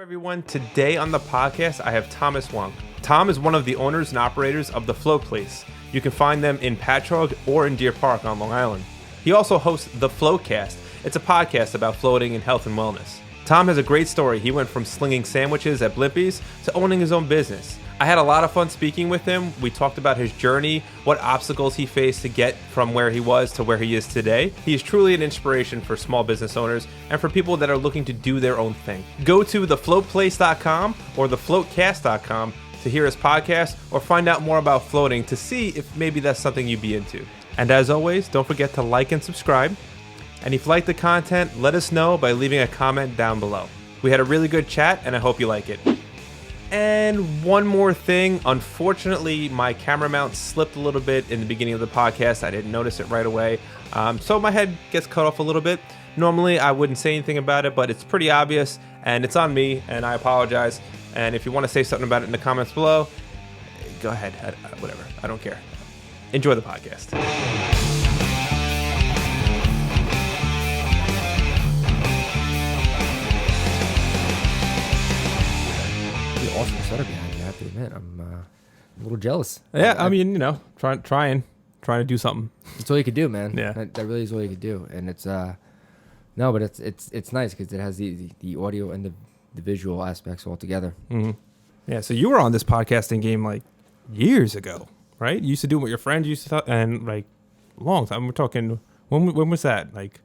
Everyone? Today on the podcast, I have Thomas Wunk. Tom is one of the owners and operators of The Float Place. You can find them in Patchogue or in Deer Park on Long Island. He also hosts The Floatcast. It's a podcast about floating and health and wellness. Tom has a great story. He went from slinging sandwiches at Blimpies to owning his own business. I had a lot of fun speaking with him. We talked about his journey, what obstacles he faced to get from where he was to where he is today. He is truly an inspiration for small business owners and for people that are looking to do their own thing. Go to thefloatplace.com or thefloatcast.com to hear his podcast or find out more about floating to see if maybe that's something you'd be into. And as always, don't forget to like and subscribe. And if you like the content, let us know by leaving a comment down below. We had a really good chat and I hope you like it. And one more thing, unfortunately, my camera mount slipped a little bit in the beginning of the podcast. I didn't notice it right away. So my head gets cut off a little bit. Normally, I wouldn't say anything about it, but it's pretty obvious and it's on me and I apologize. And if you want to say something about it in the comments below, go ahead. Whatever. I don't care. Enjoy the podcast. Awesome setup behind you, I have to admit. I'm a little jealous. Yeah, I mean, trying to do something. It's all you could do, man. Yeah, that really is all you could do, and it's no, but it's nice because it has the audio and the visual aspects all together. Mm-hmm. Yeah, so you were on this podcasting game like years ago, right? You used to do it with your friends, and like long time. We're talking when was that? Like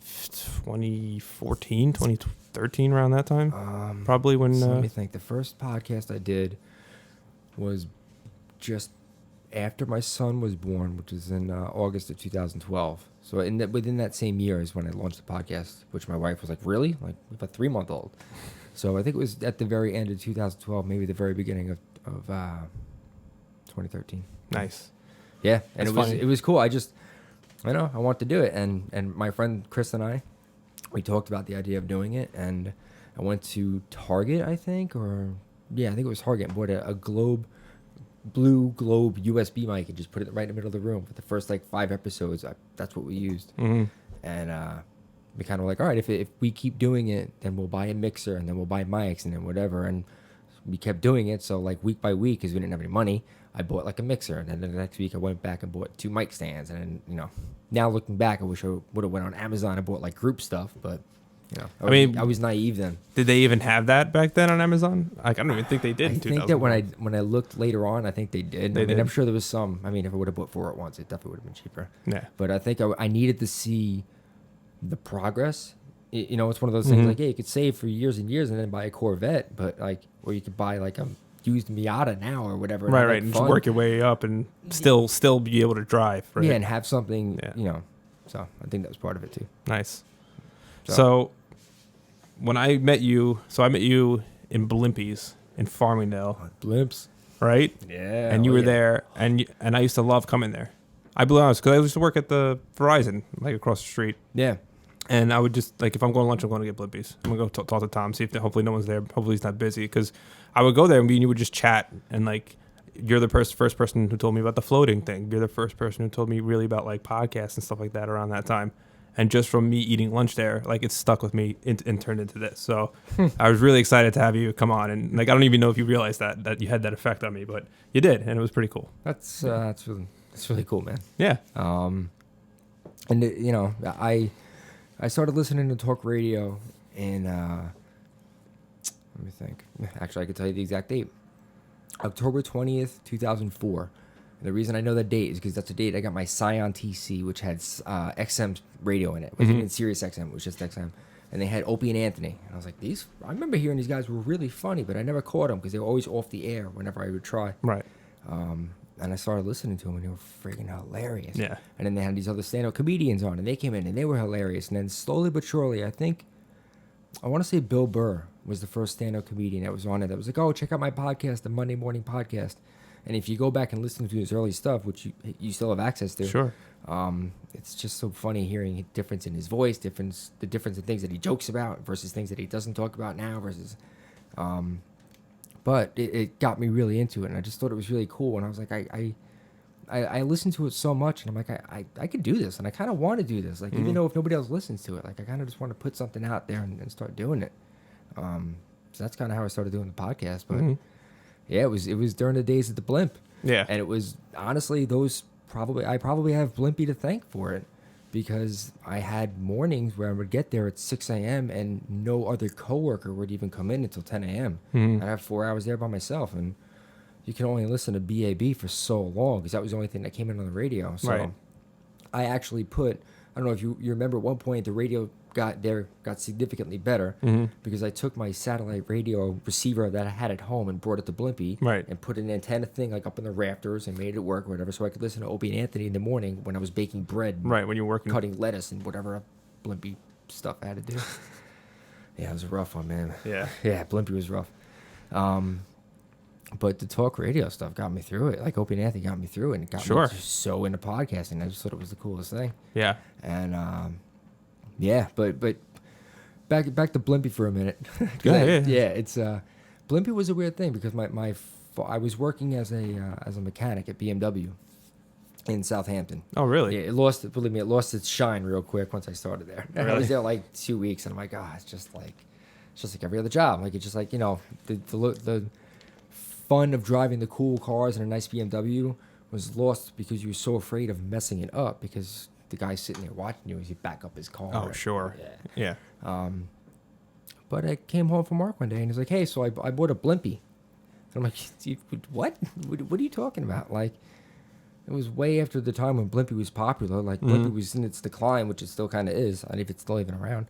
2014, 2013, around that time? Probably when... So let me think. The first podcast I did was just after my son was born, which was in August of 2012. So within that same year is when I launched the podcast, which my wife was like, really? Like, we have a 3-month-old. So I think it was at the very end of 2012, maybe the very beginning of 2013. Nice. Yeah, and That's it was cool. I want to do it. And my friend Chris and I, we talked about the idea of doing it, and I went to Target, I think it was Target, and bought a blue globe USB mic and just put it right in the middle of the room. For the first 5 episodes, that's what we used. Mm-hmm. And we kind of like, all right, if we keep doing it, then we'll buy a mixer, and then we'll buy mics, and then whatever. And we kept doing it, so week by week, because we didn't have any money, I bought a mixer, and then the next week I went back and bought 2 mic stands, and then, now looking back, I wish I would have went on Amazon and bought group stuff, but I was naive then. Did they even have that back then on Amazon? I don't even think they did. I think that when I looked later on, I think they did. Did. I'm sure there was some. I mean, if I would have bought 4 at once, it definitely would have been cheaper. Yeah. But I think I needed to see the progress. It's one of those things you could save for years and years and then buy a Corvette, but or you could buy a used Miata now or whatever. Right, and just work your way up and still be able to drive. Right? Yeah, and have something. Yeah. So I think that was part of it too. Nice. So when I met you, I met you in Blimpies in Farmingdale. Blimps. Right? Yeah. And you were there, and I used to love coming there. I believe honest, because I used to work at the Verizon, across the street. Yeah. And I would just, if I'm going to lunch, I'm going to get Blimpies. I'm going to go talk to Tom, see if hopefully no one's there. Hopefully he's not busy, because I would go there and you would just chat, and you're the first person who told me about the floating thing. You're the first person who told me really about podcasts and stuff like that around that time. And just from me eating lunch there, it stuck with me and turned into this. So I was really excited to have you come on. And I don't even know if you realized that you had that effect on me, but you did. And it was pretty cool. That's really cool, man. Yeah. And I started listening to talk radio in, let me think. Actually, I could tell you the exact date. October 20th, 2004. And the reason I know that date is because that's the date I got my Scion TC, which had XM radio in it. It wasn't even Sirius XM, it was just XM. And they had Opie and Anthony. And I was like, I remember hearing these guys were really funny, but I never caught them because they were always off the air whenever I would try. Right. And I started listening to them, and they were freaking hilarious. Yeah. And then they had these other stand-up comedians on, and they came in, and they were hilarious. And then slowly but surely, I want to say Bill Burr was the first stand-up comedian that was on it. That was like, oh, check out my podcast, the Monday Morning Podcast. And if you go back and listen to his early stuff, which you still have access to, sure, it's just so funny hearing the difference in his voice, the difference in things that he jokes about versus things that he doesn't talk about now versus... But it got me really into it, and I just thought it was really cool. And I was like, I listened to it so much, and I'm like, I could do this, and I kind of want to do this. Even though if nobody else listens to it, I kind of just want to put something out there and start doing it. So that's kind of how I started doing the podcast. But yeah, it was during the days of the blimp. Yeah. And it was honestly I probably have Blimpy to thank for it, because I had mornings where I would get there at 6 a.m. and no other coworker would even come in until 10 a.m. I'd have 4 hours there by myself, and you can only listen to BAB for so long because that was the only thing that came in on the radio. So Right. I actually I don't know if you remember at one point the radio got significantly better because I took my satellite radio receiver that I had at home and brought it to Blimpy Right. and put an antenna thing like up in the rafters and made it work or whatever, so I could listen to Opie and Anthony in the morning when I was baking bread, Right, when you're working. cutting lettuce and whatever Blimpy stuff I had to do. Yeah, it was a rough one, man. Yeah. Yeah, Blimpy was rough. But the talk radio stuff got me through it. Like Opie and Anthony got me through it, and it got Sure. me just so into podcasting. I just thought it was the coolest thing. Yeah. And yeah, but back to Blimpy for a minute. Yeah. It's Blimpy was a weird thing because I was working as a mechanic at BMW in Southampton. Oh, really? Yeah, it lost its shine real quick once I started there. I Really? was there like 2 weeks, and I'm like, it's just like every other job. Like it's just like, the fun of driving the cool cars in a nice BMW was lost because you were so afraid of messing it up because the guy sitting there watching you as you back up his car. Oh, sure. Yeah. Yeah. But I came home from work one day and he's like, hey, so I bought a Blimpy. And I'm like, what? What are you talking about? Like, it was way after the time when Blimpy was popular. Like, Blimpy was in its decline, which it still kind of is. I don't know if it's still even around.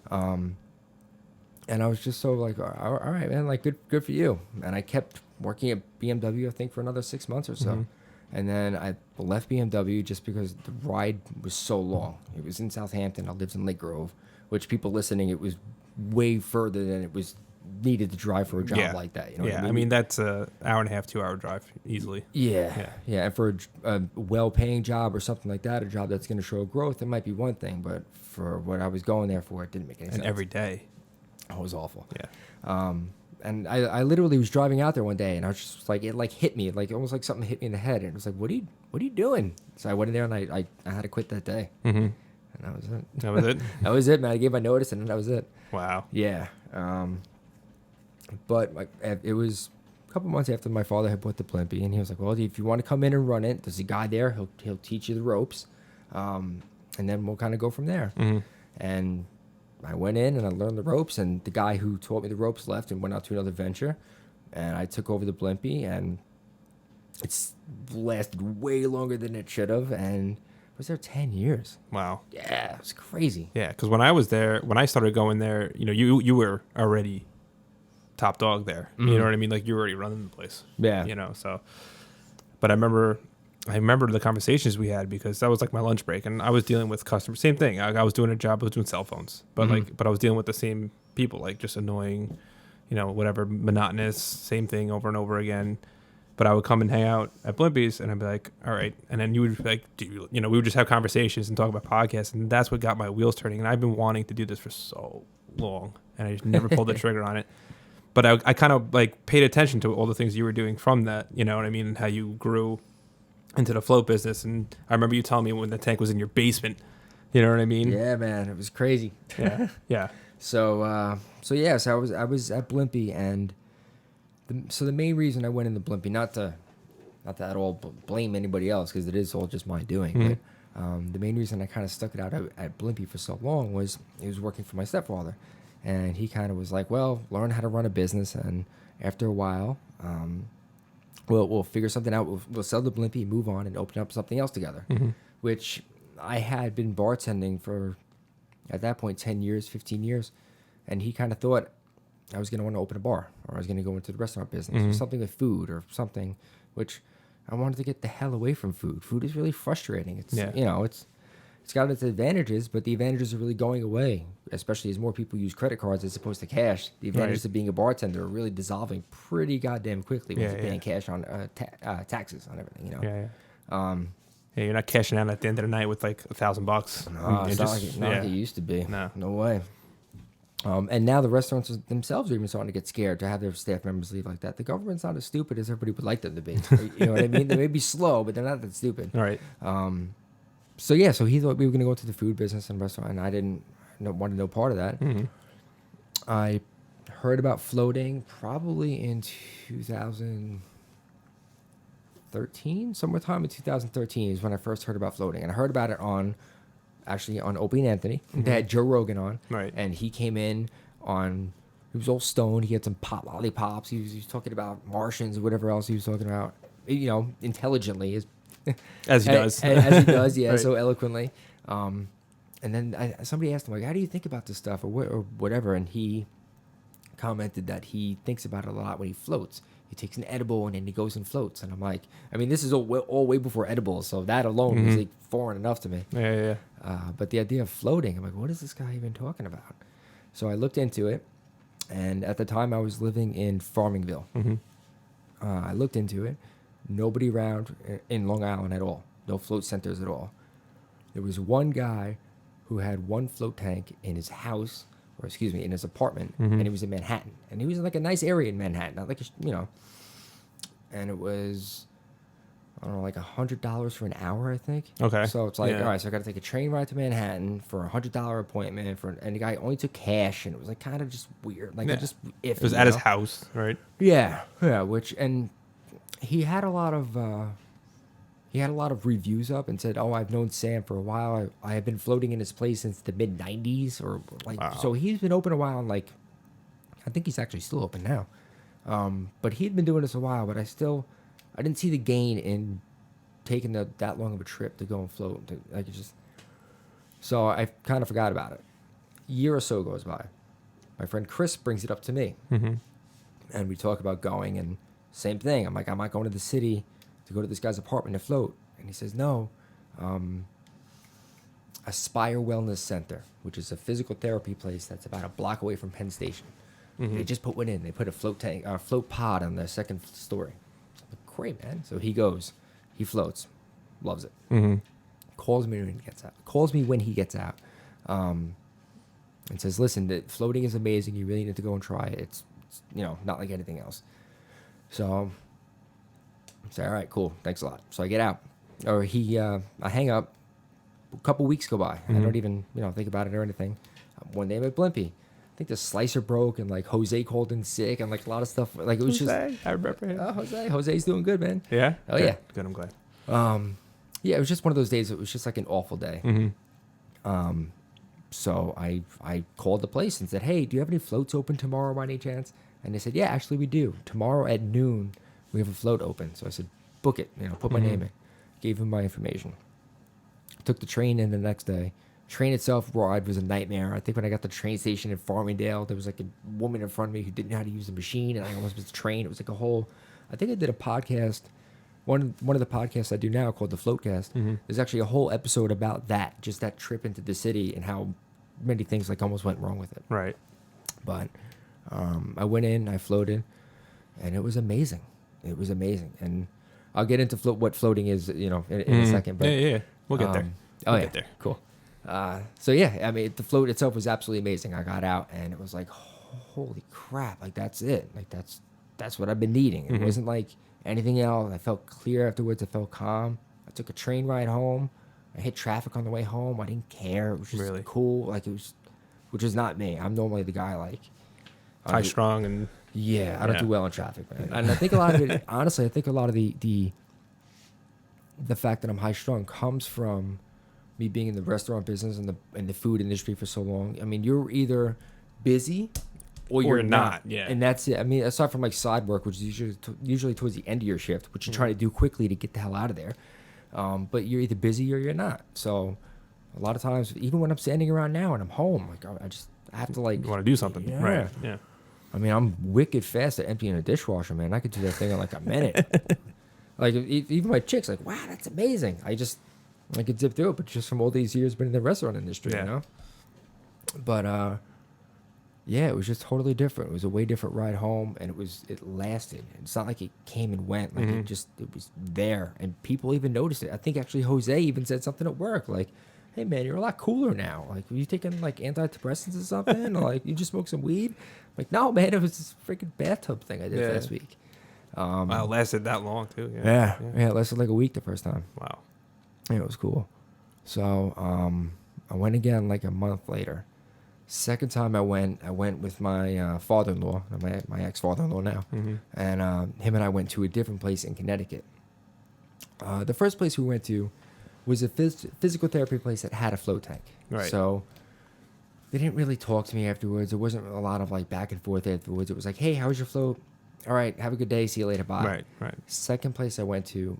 And I was just so like, all right, man, like, good for you. And I kept working at BMW, I think, for another 6 months or so. And then I left BMW just because the ride was so long. It was in Southampton. I lived in Lake Grove, which people listening, it was way further than it was needed to drive for a job like that. You know what I mean? That's a hour and a half, 2 hour drive easily. Yeah. And for a well-paying job or something like that, a job that's going to show growth, it might be one thing. But for what I was going there for, it didn't make any sense. And every day. Oh, it was awful. Yeah. And I literally was driving out there one day, and I was just like, it like hit me, like almost like something hit me in the head, and it was like, what are you doing? So I went in there and I had to quit that day, and that was it. That was it. That was it, man. I gave my notice, and then that was it. Wow. Yeah. But it was a couple months after my father had bought the Blimpy, and he was like, well, if you want to come in and run it, there's a guy there. He'll teach you the ropes, and then we'll kind of go from there. And I went in and I learned the ropes, and the guy who taught me the ropes left and went out to another venture, and I took over the Blimpy, and it's lasted way longer than it should have, and I was there 10 years. Wow. Yeah, it was crazy. Yeah, because when I was there, when I started going there, you were already top dog there. You know what I mean? Like, you were already running the place. Yeah. So. But I remember the conversations we had because that was like my lunch break, and I was dealing with customers. Same thing. I was doing a job. I was doing cell phones, but but I was dealing with the same people, like just annoying, whatever, monotonous, same thing over and over again. But I would come and hang out at Blimpy's, and I'd be like, all right. And then you would be like, we would just have conversations and talk about podcasts, and that's what got my wheels turning. And I've been wanting to do this for so long, and I just never pulled the trigger on it. But I kind of like paid attention to all the things you were doing from that, you know what I mean, and how you grew into the float business. And I remember you telling me when the tank was in your basement, you know what I mean? Yeah, man, it was crazy. Yeah. Yeah. So I was at Blimpy, and the main reason I went in the Blimpy, not to at all blame anybody else, because it is all just my doing, but the main reason I kind of stuck it out at Blimpy for so long was he was working for my stepfather, and he kind of was like, well, learn how to run a business, and after a while, we'll figure something out. We'll sell the Blimpy, move on, and open up something else together, which I had been bartending for, at that point, 10 years, 15 years, and he kind of thought I was going to want to open a bar, or I was going to go into the restaurant business, or something with food, or something, which I wanted to get the hell away from food. Food is really frustrating. It's it's got its advantages, but the advantages are really going away, especially as more people use credit cards as opposed to cash. The advantages of being a bartender are really dissolving pretty goddamn quickly when you're paying cash on taxes on everything, Yeah, you're not cashing out at the end of the night with like $1,000. No, it's not like it used to be. No way. And now the restaurants themselves are even starting to get scared to have their staff members leave like that. The government's not as stupid as everybody would like them to be. You know what I mean? They may be slow, but they're not that stupid. All right. So he thought we were going to go into the food business and restaurant, and I didn't want to know part of that. I heard about floating probably in 2013, sometime in 2013 is when I first heard about floating, and I heard about it on Opie and Anthony. They had Joe Rogan on, Right. and he came in on. He was all stoned. He had some pop lollipops. He was talking about Martians or whatever else he was talking about. You know, intelligently, As he does. as he does, yeah, Right. so eloquently. And then somebody asked him, like, how do you think about this stuff or whatever? And he commented that he thinks about it a lot when he floats. He takes an edible and then he goes and floats. And I'm like, I mean, this is all way before edibles, so that alone was like foreign enough to me. Yeah. But the idea of floating, I'm like, what is this guy even talking about? So I looked into it, and at the time I was living in Farmingville. I looked into it. Nobody around in Long Island at all. No float centers at all. There was one guy who had one float tank in his house, or excuse me, in his apartment, and he was in Manhattan. And he was in like a nice area in Manhattan, not like, and it was, I don't know, like $100 for an hour, I think. Okay. So it's like, Yeah. all right, so I got to take a train ride to Manhattan for $100 appointment, and the guy only took cash, and it was like kind of just weird. Like, Yeah. just iffy. It was at his house, right? Yeah, and he had a lot of reviews up and said, "Oh, I've known Sam for a while. I have been floating in his place since the mid '90s, or like Wow. so he's been open a while. And like, I think he's actually still open now, but he'd been doing this a while. But I didn't see the gain in taking that long of a trip to go and float. So I kind of forgot about it. A year or so goes by. My friend Chris brings it up to me, and we talk about going, and same thing. I'm like, I'm not going to the city to go to this guy's apartment to float. And he says, no, Aspire Wellness Center, which is a physical therapy place that's about a block away from Penn Station. They just put one in. They put a float pod on their second story. I'm like, great, man. So he goes, he floats, loves it. Calls me when he gets out. And says, listen, the floating is amazing. You really need to go and try it. It's not like anything else. So I say, all right, cool, thanks a lot. So I get out, or I hang up. A couple weeks go by. I don't even think about it or anything. One day I'm at Blimpie. I think the slicer broke, and like Jose called in sick, and like a lot of stuff. Like it was Jose, I remember him. Jose's doing good, man. Yeah. Oh Good. yeah. Good. I'm glad. Yeah, it was just one of those days. It was just like an awful day. So I called the place and said, hey, do you have any floats open tomorrow by any chance? And they said, yeah, actually we do. Tomorrow at noon, we have a float open. So I said, book it, put my name in. Gave him my information. Took the train in the next day. Train itself ride was a nightmare. I think when I got to the train station in Farmingdale, there was like a woman in front of me who didn't know how to use the machine, and I almost missed the train. It was like a whole, I think I did a podcast, one of the podcasts I do now called the Floatcast. There's actually a whole episode about that, just that trip into the city and how many things like almost went wrong with it. Right. But I went in, I floated, and it was amazing. It was amazing. And I'll get into what floating is, in a second. But, Yeah. We'll get there. We'll get there. Cool. So yeah, I mean, the float itself was absolutely amazing. I got out, and it was like, holy crap! Like that's it. Like that's what I've been needing. It wasn't like anything else. I felt clear afterwards. I felt calm. I took a train ride home. I hit traffic on the way home. I didn't care. It was just Really? cool. Like it was, which is not me. I'm normally the guy like High strong and yeah. I don't Yeah. do well in traffic, man. And I think a lot of it, honestly, I think a lot of the fact that I'm high strung comes from me being in the restaurant business and the food industry for so long. I mean, you're either busy or you're not. Yeah. And that's it. I mean, aside from like side work, which is usually towards the end of your shift, which you're trying to do quickly to get the hell out of there. But you're either busy or you're not. So a lot of times, even when I'm standing around now and I'm home, like I have to like you want to do something. Yeah. Right. Yeah. I mean, I'm wicked fast at emptying a dishwasher, man. I could do that thing in like a minute. Like even my chick's like, wow, that's amazing. I could zip through it, but just from all these years been in the restaurant industry, Yeah. But yeah, it was just totally different. It was a way different ride home, and it lasted. It's not like it came and went. Like it was there, and people even noticed it. I think actually Jose even said something at work, like, "Hey man, you're a lot cooler now. Like, were you taking like antidepressants or something? Or like you just smoked some weed?" I'm like, no, man, it was this freaking bathtub thing I did last week. Wow, it lasted that long too. Yeah, it lasted like a week the first time. Wow. Yeah, it was cool. So I went again like a month later, Second time I went with my father-in-law, my ex-father-in-law now, and him and I went to a different place in Connecticut. The first place we went to was a physical therapy place that had a float tank. Right. So they didn't really talk to me afterwards. There wasn't a lot of like back and forth afterwards. It was like, hey, how was your float? All right, have a good day. See you later. Bye. Right. Second place I went to,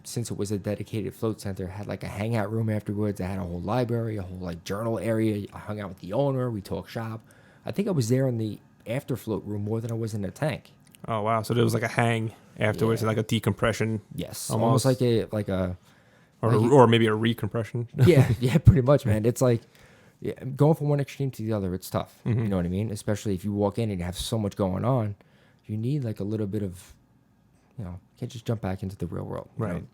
since it was a dedicated float center, had like a hangout room afterwards. I had a whole library, a whole like journal area. I hung out with the owner. We talked shop. I think I was there in the after float room more than I was in the tank. Oh wow! So there was like a hang afterwards, Yeah. like a decompression. Yes, Almost. almost like a Or maybe a recompression. yeah, pretty much, man. It's like going from one extreme to the other. It's tough. Mm-hmm. You know what I mean? Especially if you walk in and you have so much going on, you need like a little bit of, you can't just jump back into the real world. you Right. know?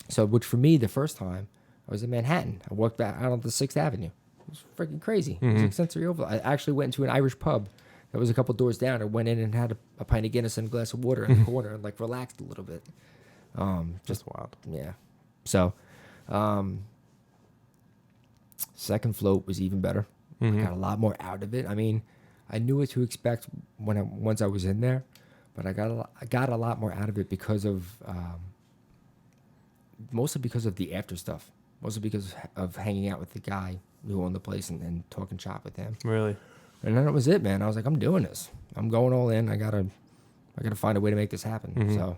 So, which for me, the first time I was in Manhattan, I walked back out on the 6th Avenue. It was freaking crazy. It was like sensory overload. I actually went into an Irish pub that was a couple doors down. I went in and had a pint of Guinness and a glass of water in the corner and like relaxed a little bit. Just wild. Yeah. So, second float was even better. I got a lot more out of it. I mean, I knew what to expect once I was in there, but I got a lot more out of it because of mostly because of the after stuff. Mostly because of hanging out with the guy who owned the place and talking shop with him. Really. And then it was it, man. I was like, I'm doing this. I'm going all in. I gotta find a way to make this happen. So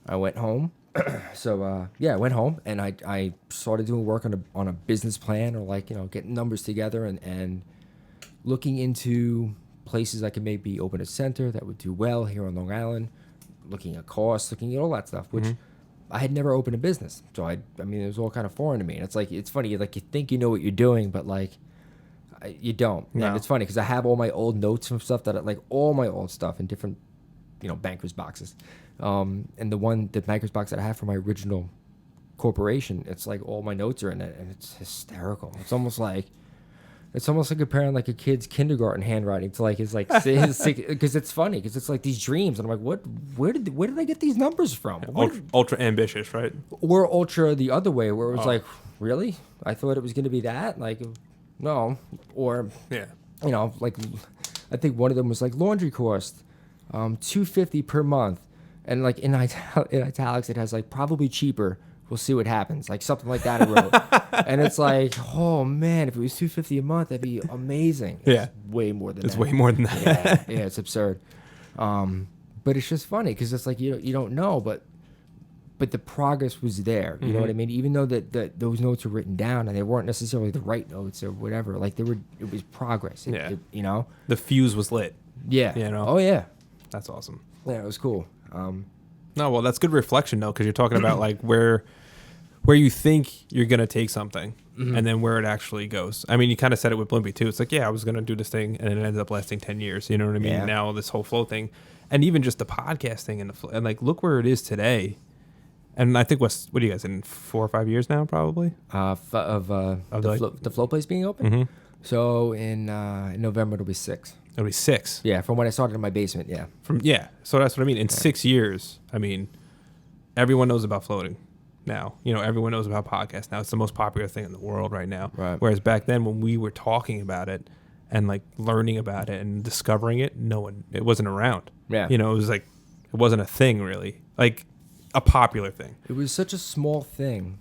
I went home. I went home and I started doing work on a business plan, or like, getting numbers together and looking into places I could maybe open a center that would do well here on Long Island, looking at costs, looking at all that stuff, which I had never opened a business. So I mean, it was all kind of foreign to me. And it's like, it's funny, like you think you know what you're doing, but like you don't. No. And it's funny because I have all my old notes and stuff like all my old stuff in different, banker's boxes. And the banker's box that I have for my original corporation, it's like all my notes are in it, and it's hysterical. It's almost like comparing like a kid's kindergarten handwriting to like his because it's funny because it's like these dreams, and I'm like, where did I get these numbers from? Ultra ambitious, right? Or ultra the other way, where it was like, really? I thought it was going to be that, like, no, or Yeah. like I think one of them was like laundry cost, $250 per month, and like in italics it has like probably cheaper. We'll see what happens, like something like that I wrote. And it's like, oh man, if it was $250 a month, that'd be amazing. Yeah. It's way more than that. It's way more than that. Yeah, it's absurd. But it's just funny because it's like you don't know, but the progress was there. You know what I mean? Even though that those notes were written down and they weren't necessarily the right notes or whatever, like it was progress. The fuse was lit. Yeah. Oh yeah. That's awesome. Yeah, it was cool. No, well, that's good reflection though, because you're talking about like where you think you're gonna take something, and then where it actually goes. I mean, you kind of said it with Blimpie too. It's like, yeah, I was gonna do this thing, and it ended up lasting 10 years. You know what I mean? Yeah. Now this whole flow thing, and even just the podcast thing, and like look where it is today. And I think what are you guys in 4 or 5 years now, probably? The flow place being open. So in November it'll be 6. It'll be 6. Yeah, from when I started in my basement. Yeah. So that's what I mean. In 6 years, I mean, everyone knows about floating now. Everyone knows about podcasts now. It's the most popular thing in the world right now. Right. Whereas back then, when we were talking about it and like learning about it and discovering it, it wasn't around. Yeah. It was like, it wasn't a thing really, like a popular thing. It was such a small thing.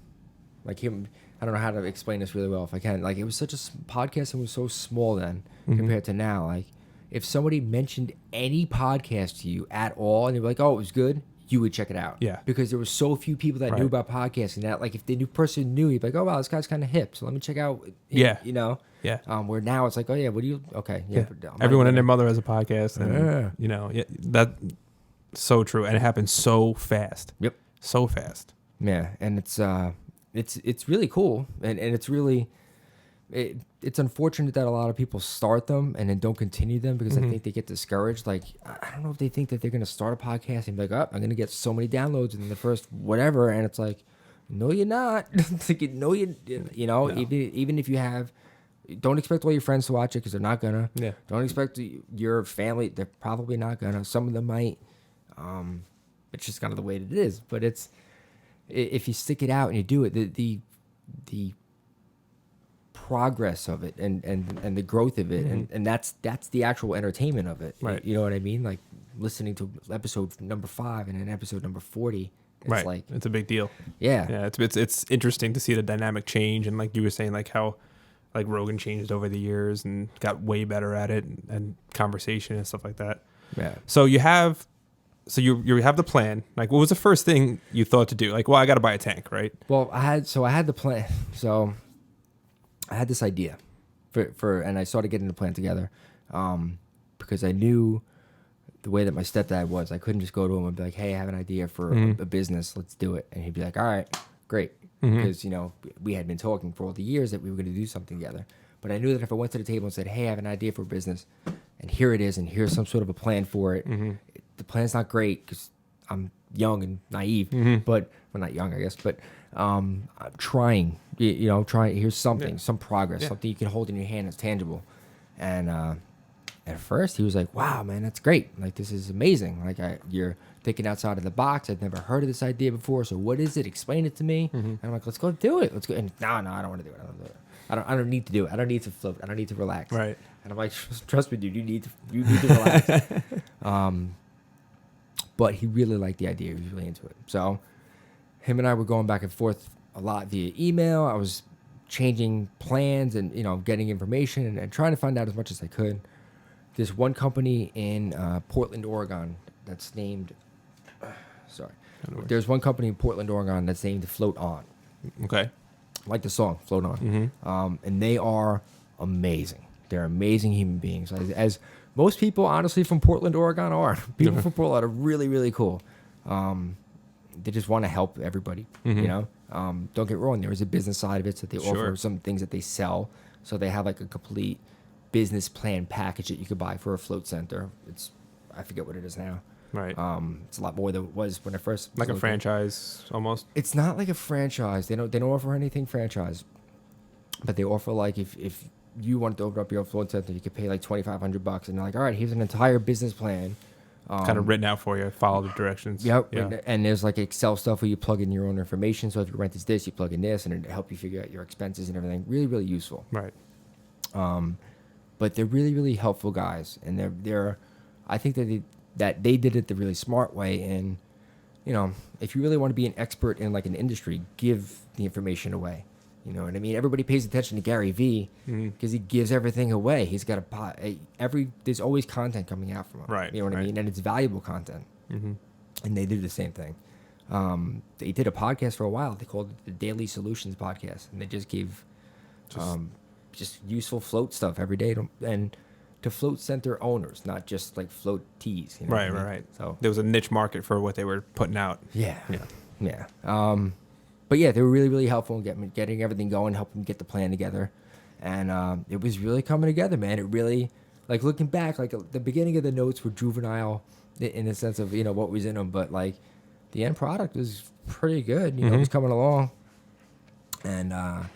Like him, I don't know how to explain this really well if I can. Like it was such a podcasting was so small then compared to now. Like if somebody mentioned any podcast to you at all and they were like, oh, it was good, you would check it out. Yeah. Because there were so few people that knew about podcasting that like if the new person knew, you'd be like, oh wow, this guy's kind of hip, so let me check out. Yeah. Yeah. Where now it's like, oh yeah, what do you? Okay. Yeah. Everyone and their mother has a podcast, and that so true, and it happens so fast. Yep. So fast. Yeah, and it's really cool, and it's really. It's unfortunate that a lot of people start them and then don't continue them because I think they get discouraged. Like, I don't know if they think that they're going to start a podcast and be like, oh, I'm going to get so many downloads in the first whatever. And it's like, no, you're not. Like, no, no. Even if you have, don't expect all your friends to watch it because they're not going to. Yeah. Don't expect your family. They're probably not going to. Some of them might. It's just kind of the way it is. But if you stick it out and you do it, the progress of it and the growth of it, and that's the actual entertainment of it. Right. You know what I mean? Like listening to episode number 5 and then episode number 40. It's right. like It's a big deal. yeah. Yeah. It's interesting to see the dynamic change, and like you were saying, like how like Rogan changed over the years and got way better at it, and conversation and stuff like that. Yeah. So you have the plan. Like, what was the first thing you thought to do? Like, well, I got to buy a tank, right? Well, I had the plan. So I had this idea and I started getting the plan together because I knew the way that my stepdad was. I couldn't just go to him and be like, hey, I have an idea for a business. Let's do it. And he'd be like, all right, great. Because, you know, we had been talking for all the years that we were going to do something together. But I knew that if I went to the table and said, hey, I have an idea for a business, and here it is, and here's some sort of a plan for it. The plan's not great because I'm young and naive, but well, not young, I guess, but I'm trying, you know, here's something, some progress, something you can hold in your hand that's tangible. And at first he was like, wow, man, that's great. Like, this is amazing. Like, you're thinking outside of the box. I've never heard of this idea before. So what is it? Explain it to me. And I'm like, let's go do it. Let's go. And no, I don't want to do it. I don't need to do it. I don't need to float. I don't need to relax. Right. And I'm like, trust me, dude, you need to relax. But he really liked the idea. He was really into it. So him and I were going back and forth a lot via email. I was changing plans and, you know, getting information and trying to find out as much as I could. There's one company in Portland, Oregon that's named, there's one company in Portland, Oregon that's named Float On. Okay. Like the song, Float On. And they are amazing. They're amazing human beings. As most people, honestly, from Portland, Oregon are. People from Portland are really, really cool. They just want to help everybody, you know? Don't get wrong. There is a business side of it, so they offer some things that they sell. So they have like a complete business plan package that you could buy for a float center. I forget what it is now. Right. It's a lot more than it was when I first like a franchise almost. It's not like a franchise. They don't offer anything franchise, but they offer like if you wanted to open up your own float center, you could pay like $2,500, and they're like, all right, here's an entire business plan. Kind of written out for you. Follow the directions. Yep. Yeah. And there's like Excel stuff where you plug in your own information. So if your rent is this, you plug in this, and it'll help you figure out your expenses and everything. Really, really useful. Right. But they're really, really helpful guys, and they're I think that they did it the really smart way. And you know, if you really want to be an expert in like an industry, give the information away. You know what I mean? Everybody pays attention to Gary Vee because he gives everything away. He's got there's always content coming out from him. Right. You know what I mean? And it's valuable content. And they do the same thing. They did a podcast for a while. They called it the Daily Solutions Podcast, and they just gave just useful float stuff every day to float center owners, not just like float tees. You know Right. what I mean? Right. So there was a niche market for what they were putting out. Yeah. But yeah, they were really, really helpful in getting everything going, helping get the plan together. And it was really coming together, man. It really, like looking back, like the beginning of the notes were juvenile in the sense of, you know, what was in them. But like the end product was pretty good. You know, it was coming along. And I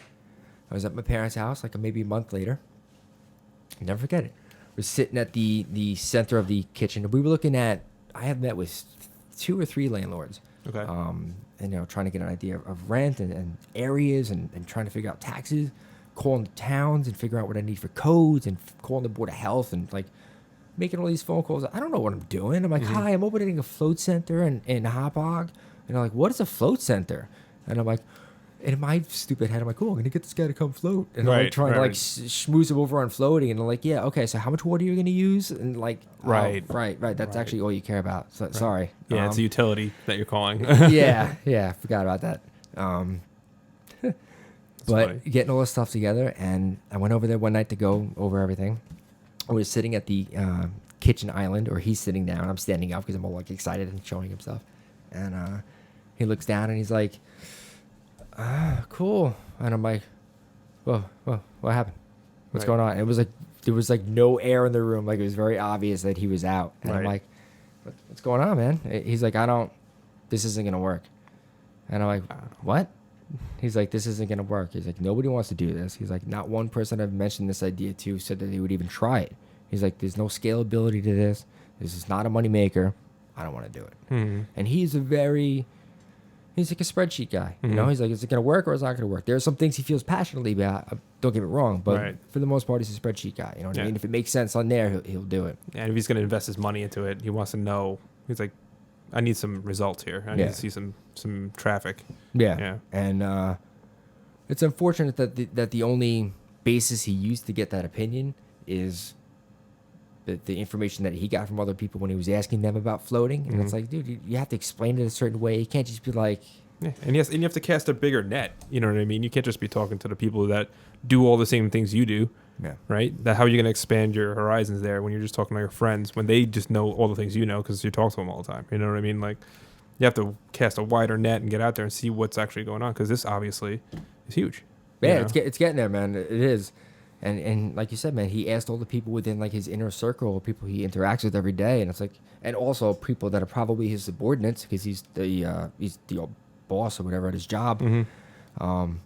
was at my parents' house like maybe a month later. I'll never forget it. We're sitting at the center of the kitchen. We were looking at, I have met with 2 or 3 landlords. Okay. And, you know, trying to get an idea of rent and areas and trying to figure out taxes, calling the towns and figuring out what I need for codes and calling the Board of Health and, like, making all these phone calls. I don't know what I'm doing. I'm like, hi, I'm opening a float center in Hauppauge. And they're like, what is a float center? And I'm like, and in my stupid head, I'm like, cool, I'm going to get this guy to come float. And I'm like trying to, like, schmooze him over on floating. And I'm like, yeah, okay, so how much water are you going to use? And, like, right. That's actually all you care about. So, sorry. Yeah, it's a utility that you're calling. yeah, I forgot about that. But funny. getting all this stuff together, and I went over there one night to go over everything. I was sitting at the kitchen island, or he's sitting down. I'm standing up because I'm all, like, excited and showing him stuff. And he looks down and he's like, cool. And I'm like, whoa, what happened? What's going on? And it was like, there was like no air in the room. Like, it was very obvious that he was out. And I'm like, what's going on, man? He's like, this isn't going to work. And I'm like, what? He's like, this isn't going to work. He's like, nobody wants to do this. He's like, not one person I've mentioned this idea to said that they would even try it. He's like, there's no scalability to this. This is not a moneymaker. I don't want to do it. And he's a very He's like a spreadsheet guy. You know, he's like, is it going to work or is it not going to work? There are some things he feels passionately about. Don't get me wrong, but for the most part, he's a spreadsheet guy. You know what I mean? If it makes sense on there, he'll do it. And if he's going to invest his money into it, he wants to know. He's like, I need some results here. I need to see some traffic. Yeah. And it's unfortunate that the only basis he used to get that opinion is the information that he got from other people when he was asking them about floating. And it's like, dude, you have to explain it a certain way. You can't just be like... Yeah. And you have to cast a bigger net. You know what I mean? You can't just be talking to the people that do all the same things you do. Yeah. Right? How are you going to expand your horizons there when you're just talking to your friends, when they just know all the things you know because you talk to them all the time? You know what I mean? Like, you have to cast a wider net and get out there and see what's actually going on, because this obviously is huge. Yeah, it's getting there, man. It is. And like you said, man, he asked all the people within like his inner circle, people he interacts with every day, and it's like, and also people that are probably his subordinates because he's the boss or whatever at his job. And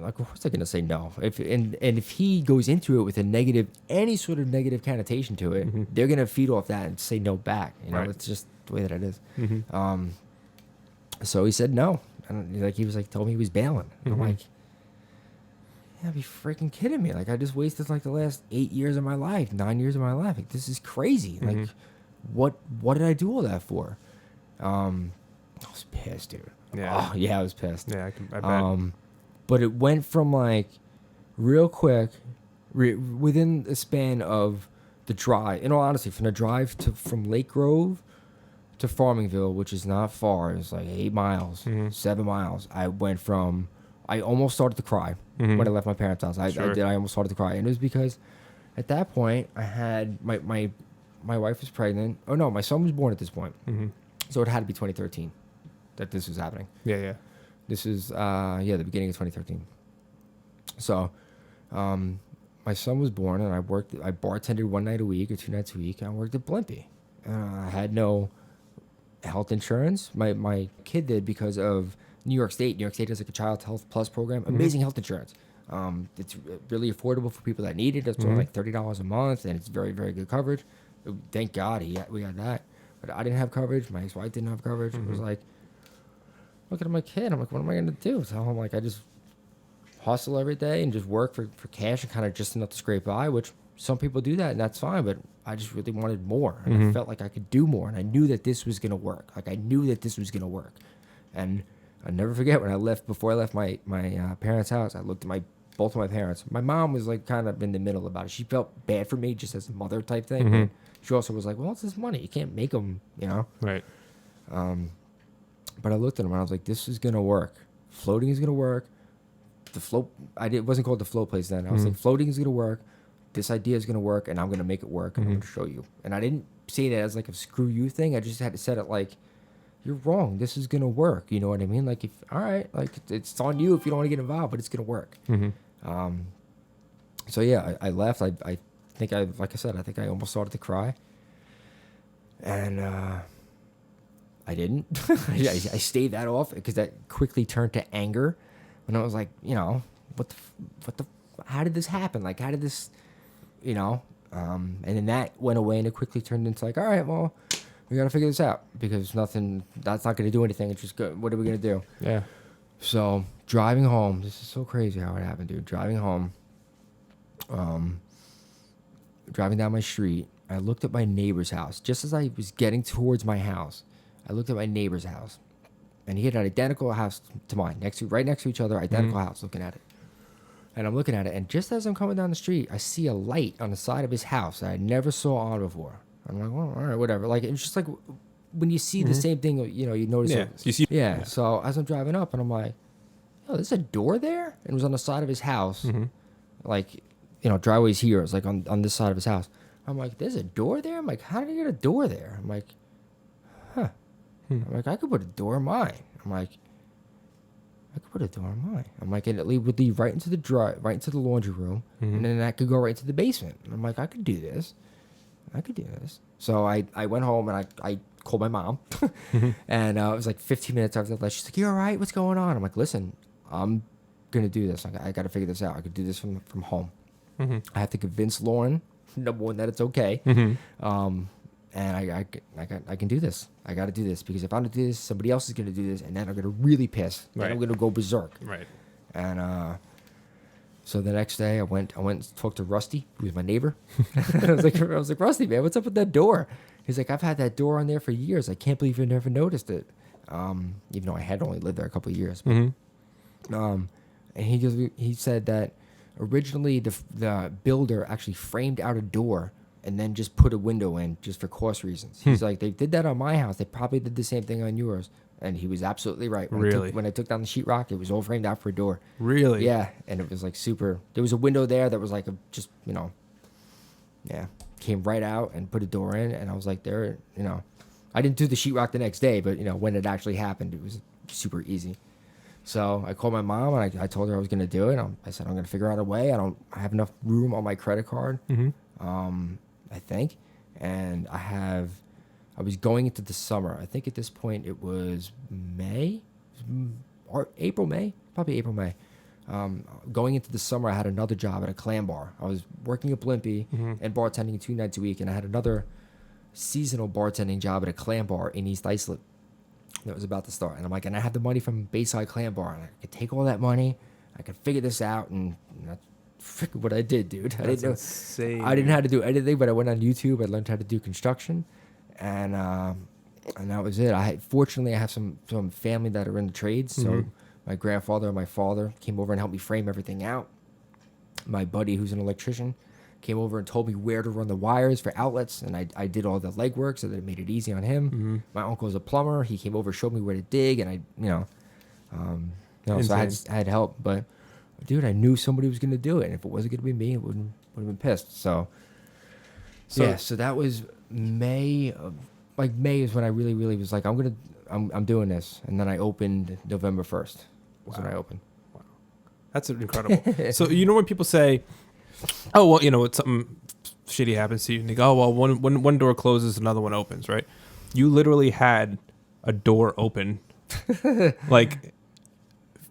like, of course they're gonna say no. If he goes into it with any sort of negative connotation to it, they're gonna feed off that and say no back. You know, it's just the way that it is. So he said no, and like he was like, told me he was bailing. I'm like, yeah, be freaking kidding me! Like, I just wasted like the last 8 years of my life, 9 years of my life. Like, this is crazy. Like, what did I do all that for? I was pissed, dude. Yeah. Oh, yeah, I was pissed. Yeah, I bet. But it went from like real quick, within a span of the drive. In all honesty, from the drive from Lake Grove to Farmingville, which is not far, it's like 8 miles, 7 miles. I almost started to cry when I left my parents' house. I almost started to cry, and it was because at that point I had my wife was pregnant. Oh no, my son was born at this point, so it had to be 2013 that this was happening. Yeah. This is the beginning of 2013. So, my son was born, and I bartended 1 night a week or 2 nights a week. And I worked at Blimpie. I had no health insurance. My kid did because of New York State. New York State has like a Child Health Plus program. Amazing health insurance. It's really affordable for people that need it. It's only like $30 a month, and it's very, very good coverage. Thank God we got that. But I didn't have coverage. My ex-wife didn't have coverage. It was like, looking at my kid, I'm like, what am I going to do? So I'm like, I just hustle every day and just work for cash and kind of just enough to scrape by, which some people do that, and that's fine, but I just really wanted more, and I felt like I could do more, and I knew that this was going to work. Like, I knew that this was going to work. And I'll never forget when before I left my parents' house, I looked at both of my parents. My mom was like kind of in the middle about it. She felt bad for me just as a mother type thing. But she also was like, well, it's this money. You can't make them, you know? Right. But I looked at them and I was like, this is going to work. Floating is going to work. It wasn't called the float place then. I was like, floating is going to work. This idea is going to work, and I'm going to make it work, and I'm going to show you. And I didn't say that as like a screw you thing. I just had to set it like, you're wrong. This is going to work. You know what I mean? Like, all right, like it's on you if you don't want to get involved, but it's going to work. So yeah, I left. I think I almost started to cry. And, I didn't. I stayed that off because that quickly turned to anger. And I was like, you know, how did this happen? Like, how did this, you know? And then that went away, and it quickly turned into like, all right, well, we got to figure this out because that's not going to do anything. It's just good. What are we going to do? Yeah. So driving home, this is so crazy how it happened, dude. Driving home, driving down my street, I looked at my neighbor's house. Just as I was getting towards my house, I looked at my neighbor's house, and he had an identical house to mine, right next to each other, identical house, looking at it. And I'm looking at it, and just as I'm coming down the street, I see a light on the side of his house that I never saw on before. I'm like, well, all right, whatever. Like, it's just like when you see the same thing, you know, you notice it. You see. Yeah. So as I'm driving up, and I'm like, oh, there's a door there? And it was on the side of his house. Like, you know, driveway's here. It's like on this side of his house. I'm like, there's a door there? I'm like, how did he get a door there? I'm like, huh. I'm like, I could put a door in mine. I'm like, I could put a door in mine. I'm like, and it would lead right into the laundry room, and then that could go right into the basement. And I'm like, I could do this. So I went home, and I called my mom, and it was like 15 minutes after that. She's like, you all right? What's going on? I'm like, listen, I'm going to do this. I got to figure this out. I could do this from home. I have to convince Lauren, number one, that it's okay. and I can do this. I got to do this because if I don't do this, somebody else is going to do this, and then I'm going to really piss. Then I'm going to go berserk. Right. And so the next day, I went and talked to Rusty, who was my neighbor. I was like, Rusty, man, what's up with that door? He's like, I've had that door on there for years. I can't believe you never noticed it. Even though I had only lived there a couple of years. But, and he said that originally the builder actually framed out a door and then just put a window in just for cost reasons. He's like, they did that on my house. They probably did the same thing on yours. And he was absolutely right. When I took down the sheetrock, it was all framed out for a door. Really? Yeah. And it was like super. There was a window there that was like came right out and put a door in. And I was like, I didn't do the sheetrock the next day, but when it actually happened, it was super easy. So I called my mom and I told her I was going to do it. I said, I'm going to figure out a way. I have enough room on my credit card, I think. And I was going into the summer. I think at this point it was May or April, May, probably April, May. Going into the summer, I had another job at a clam bar. I was working at Blimpie and bartending 2 nights a week. And I had another seasonal bartending job at a clam bar in East Islip that was about to start. And I'm like, and I have the money from Bayside Clam Bar, and I could take all that money, I could figure this out, and that's freaking what I did, dude. That's insane. I didn't know how to do anything, but I went on YouTube, I learned how to do construction, and that was it. Fortunately, I have some family that are in the trades, so my grandfather and my father came over and helped me frame everything out. My buddy, who's an electrician, came over and told me where to run the wires for outlets, and I did all the legwork so that it made it easy on him. My uncle's a plumber. He came over, showed me where to dig, and so I had help. But, dude, I knew somebody was going to do it, and if it wasn't going to be me, it would have been pissed. So that was May. May is when I really, really was like, I'm doing this, and then I opened November 1st. That's when I opened. Wow, that's incredible. So when people say, oh, well, it's something shitty happens to you, and they go, oh, well, one door closes, another one opens, right? You literally had a door open, like,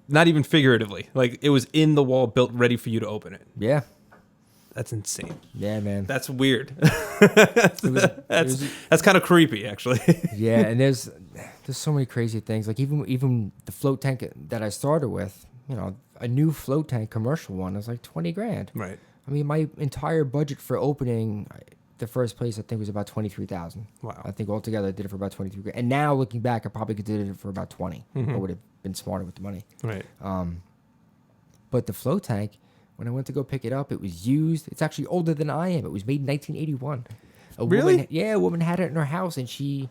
not even figuratively. Like, it was in the wall, built, ready for you to open it. Yeah. That's insane. Yeah, man. That's weird. That's kind of creepy, actually. Yeah, and there's so many crazy things. Like, even the float tank that I started with, a new float tank, commercial one, is like $20,000. Right. I mean, my entire budget for opening the first place, I think, was about $23,000. Wow. I think altogether I did it for about $23,000. And now looking back, I probably could did it for about $20,000. I would have been smarter with the money. Right. But the float tank, when I went to go pick it up, it was used. It's actually older than I am. It was made in 1981. Really? A woman had it in her house, and it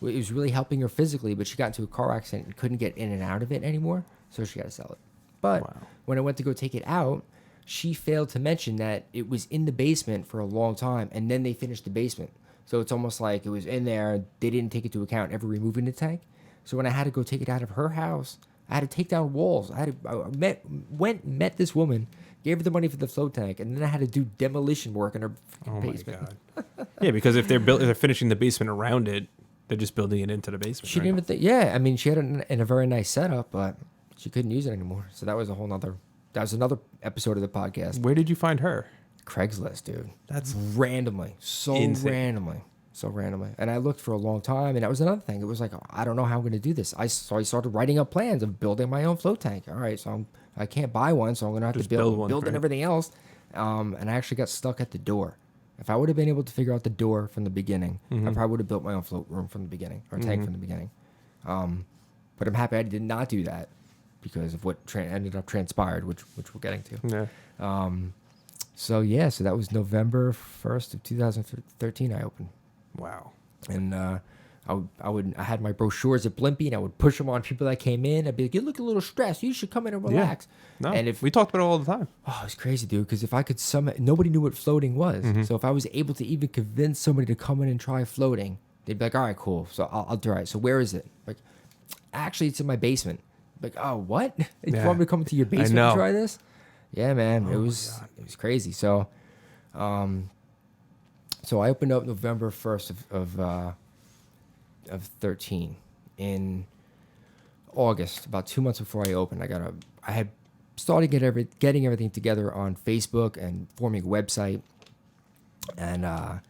was really helping her physically, but she got into a car accident and couldn't get in and out of it anymore, so she got to sell it. But when I went to go take it out, she failed to mention that it was in the basement for a long time, and then they finished the basement. So it's almost like it was in there. They didn't take into account ever removing the tank. So when I had to go take it out of her house, I had to take down walls. I met this woman, gave her the money for the float tank, and then I had to do demolition work in her basement. My God. Yeah, because if they're finishing the basement around it, they're just building it into the basement. She didn't even I mean, she had it in a very nice setup, but she couldn't use it anymore. So that was another episode of the podcast. Where did you find her? Craigslist, dude. That's randomly. So randomly. And I looked for a long time, and that was another thing. It was like, I don't know how I'm going to do this. So I started writing up plans of building my own float tank. All right, so I can't buy one, so I'm going to have to build one, and everything else. And I actually got stuck at the door. If I would have been able to figure out the door from the beginning, I probably would have built my own float room from the beginning, or tank from the beginning. But I'm happy I did not do that because of what ended up transpired, which we're getting to. Yeah. So that was November 1st of 2013 I opened. Wow. And I had my brochures at Blimpie, and I would push them on people that came in. I'd be like, you look a little stressed. You should come in and relax. Yeah. No, and we talked about it all the time. Oh, it was crazy, dude, because if I could nobody knew what floating was. So if I was able to even convince somebody to come in and try floating, they'd be like, all right, cool. So I'll do it. So where is it? Like, actually, it's in my basement. Like, oh, what? You want me to come into your basement and try this? Yeah, man, it was crazy. So, so I opened up November 1st of 13. In August, about 2 months before I opened, I had started getting everything together on Facebook and forming a website, and I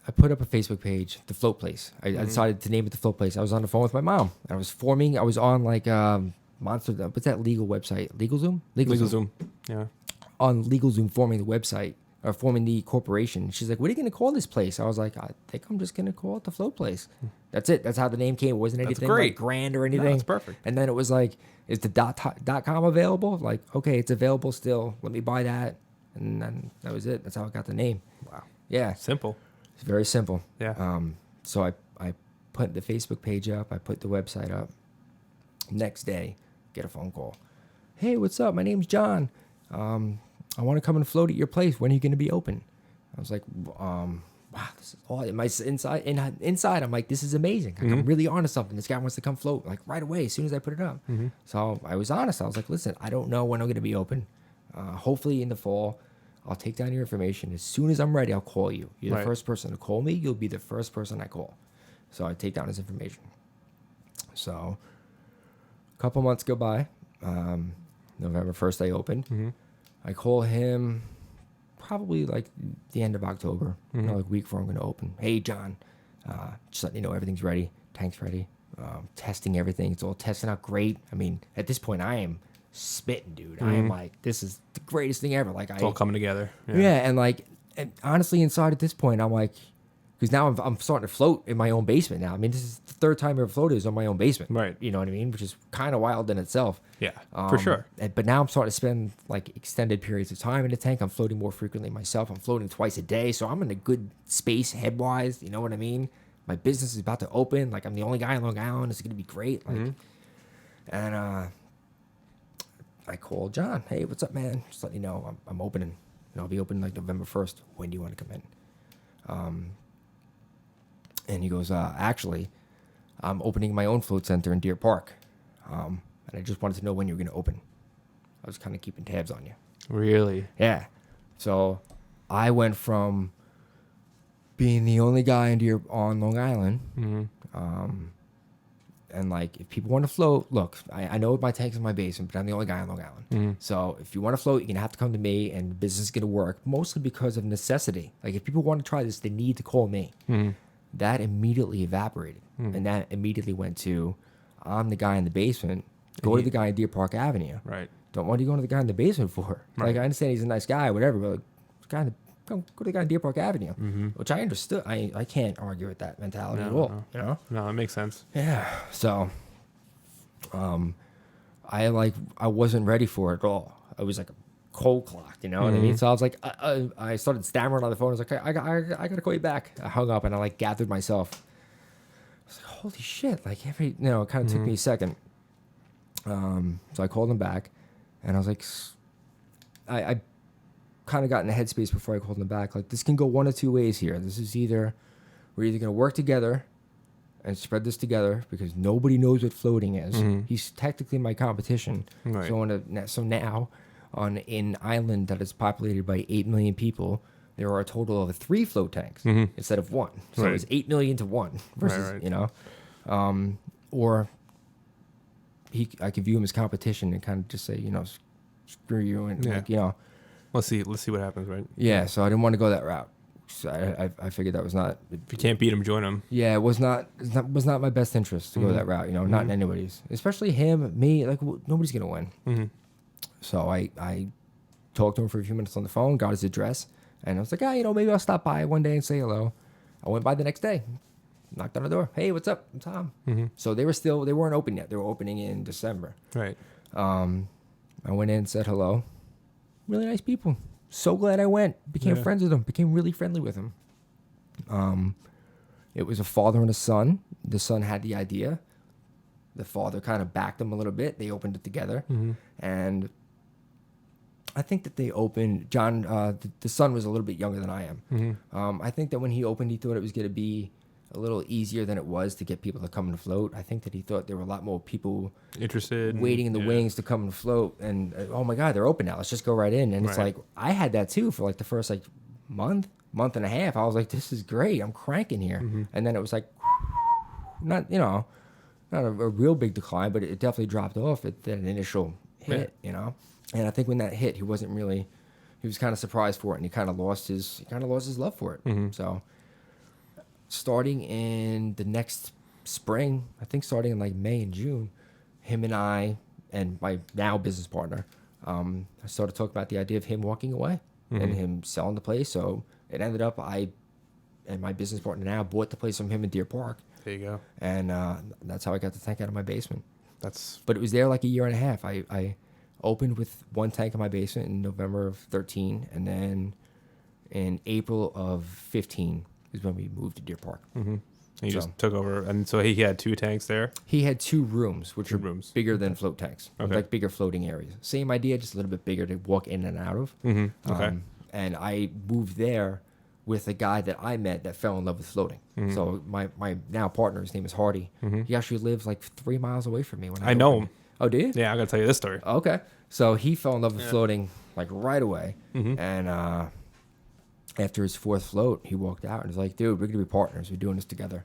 I put up a Facebook page, the Float Place. I decided to name it the Float Place. I was on the phone with my mom. I was on like Monster. What's that legal website? LegalZoom. LegalZoom. Yeah. On LegalZoom, forming the website or forming the corporation. She's like, "What are you going to call this place?" I was like, "I think I'm just going to call it the Float Place." That's it. That's how the name came. It wasn't anything like grand or anything. No, it's perfect. And then it was like, "Is the .com available?" Like, okay, it's available still. Let me buy that. And then that was it. That's how I got the name. Wow. Yeah. Simple. It's very simple. Yeah. So I put the Facebook page up. I put the website up. Next day, get a phone call. "Hey, what's up? My name's John. I want to come and float at your place. When are you going to be open?" I was like, wow, this is all in my inside. I'm like, this is amazing. Like, I'm really on to something. This guy wants to come float like right away as soon as I put it up. So I was honest. I was like, listen, I don't know when I'm going to be open. Hopefully in the fall. I'll take down your information. As soon as I'm ready, I'll call you. You're the first person to call me. You'll be the first person I call. So I take down his information. So a couple months go by. November 1st, I opened. I call him probably like the end of October, like a week before I'm going to open. "Hey, John, just letting you know everything's ready. Tank's ready. Testing everything. It's all testing out great. I mean, at this point, I am spitting, dude. I am like, this is the greatest thing ever. Like, It's all coming together. Yeah, and honestly, inside at this point, I'm like, because now I'm starting to float in my own basement now. I mean, this is the third time I've floated is on my own basement. Right. You know what I mean? Which is kind of wild in itself. Yeah, for sure. But now I'm starting to spend like extended periods of time in the tank. I'm floating more frequently myself. I'm floating twice a day, so I'm in a good space head-wise. You know what I mean? My business is about to open. Like, I'm the only guy in Long Island. It's gonna be great. Like, and I called John. "Hey, what's up, man? Just letting you know I'm opening. I'll be open like November 1st. When do you want to come in?" And he goes, "Actually, I'm opening my own float center in Deer Park. And I just wanted to know when you were going to open. I was kind of keeping tabs on you." Really? Yeah. So I went from being the only guy on Long Island. And like, if people want to float, look, I know my tank's in my basement, but I'm the only guy on Long Island. So if you want to float, you're going to have to come to me, and the business is going to work, mostly because of necessity. Like, if people want to try this, they need to call me. That immediately evaporated. And that immediately went to, I'm the guy in the basement. Go to the guy in Deer Park Avenue. Right. Don't want you going to the guy in the basement for. Right. Like, I understand he's a nice guy, whatever, but like, go to the guy in Deer Park Avenue, which I understood. I can't argue with that mentality at all. You know? No, it makes sense. Yeah. So, I wasn't ready for it at all. I was like cold clocked, you know what I mean? So I was like, I started stammering on the phone. I was like, I gotta call you back. I hung up and I like gathered myself. I was like, holy shit! Like it kind of took me a second. So I called him back, and I was like, I kind of got in the headspace before I called him back. Like, this can go one of two ways here. This is we're either gonna work together and spread this together, because nobody knows what floating is. He's technically my competition. Right. So now, on an island that is populated by 8 million people, there are a total of 3 float tanks instead of 1. So it's 8 million to 1 versus, or I could view him as competition and kind of just say, screw you, and Let's see what happens, right? Yeah, so I didn't want to go that route. So I figured that was not. If you can't beat him, join him. Yeah, it was not my best interest to go that route. Not in anybody's, especially him, me. Like, nobody's gonna win. So I talked to him for a few minutes on the phone, got his address, and I was like, maybe I'll stop by one day and say hello. I went by the next day, knocked on the door. "Hey, what's up? I'm Tom." So they weren't open yet. They were opening in December. Right. I went in, said hello. Really nice people. So glad I went. Became friends with them. Became really friendly with them. It was a father and a son. The son had the idea. The father kind of backed them a little bit. They opened it together. And I think that they opened, John, the son was a little bit younger than I am. I think that when he opened, he thought it was going to be a little easier than it was to get people to come and float. I think that he thought there were a lot more people interested, waiting in the wings to come and float. And oh my God, they're open now. Let's just go right in. And it's like, I had that too for like the first month and a half. I was like, this is great. I'm cranking here. And then it was like, not a real big decline, but it definitely dropped off at that initial hit, And I think when that hit, he was kind of surprised for it, and he kind of lost his love for it. So starting in the next spring, I think starting in like May and June, him and I and my now business partner, I started talking about the idea of him walking away and him selling the place. So it ended up I and my business partner now bought the place from him in Deer Park. There you go. And that's how I got the tank out of my basement. That's But it was there like a year and a half. I opened with one tank in my basement in November of 13, and then in April of 15 is when we moved to Deer Park. he just took over, and so he had 2 tanks there. He had 2 rooms, which Two are rooms. bigger than float tanks, Okay. like bigger floating areas. Same idea, just a little bit bigger to walk in and out of. Okay. And I moved there with a guy that I met that fell in love with floating. So my now partner, his name is Hardy. He actually lives like 3 miles away from me. When I know opened. him. Oh, do you? Yeah, I'm gonna tell you this story. Okay. So he fell in love with floating like right away. And after his 4th float, he walked out and was like, dude, we're going to be partners. We're doing this together.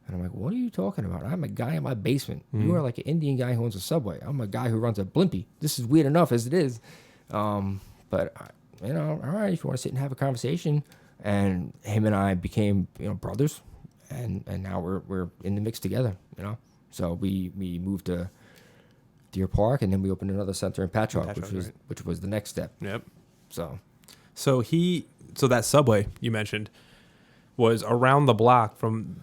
And I'm like, what are you talking about? I'm a guy in my basement. You are like an Indian guy who owns a Subway. I'm a guy who runs a Blimpie. This is weird enough as it is. But, you know, all right, if you want to sit and have a conversation. And him and I became, you know, brothers. And now we're in the mix together, you know. So we moved to Deer Park, and then we opened another center in Patchogue, which was the next step. Yep. So So that Subway you mentioned was around the block from.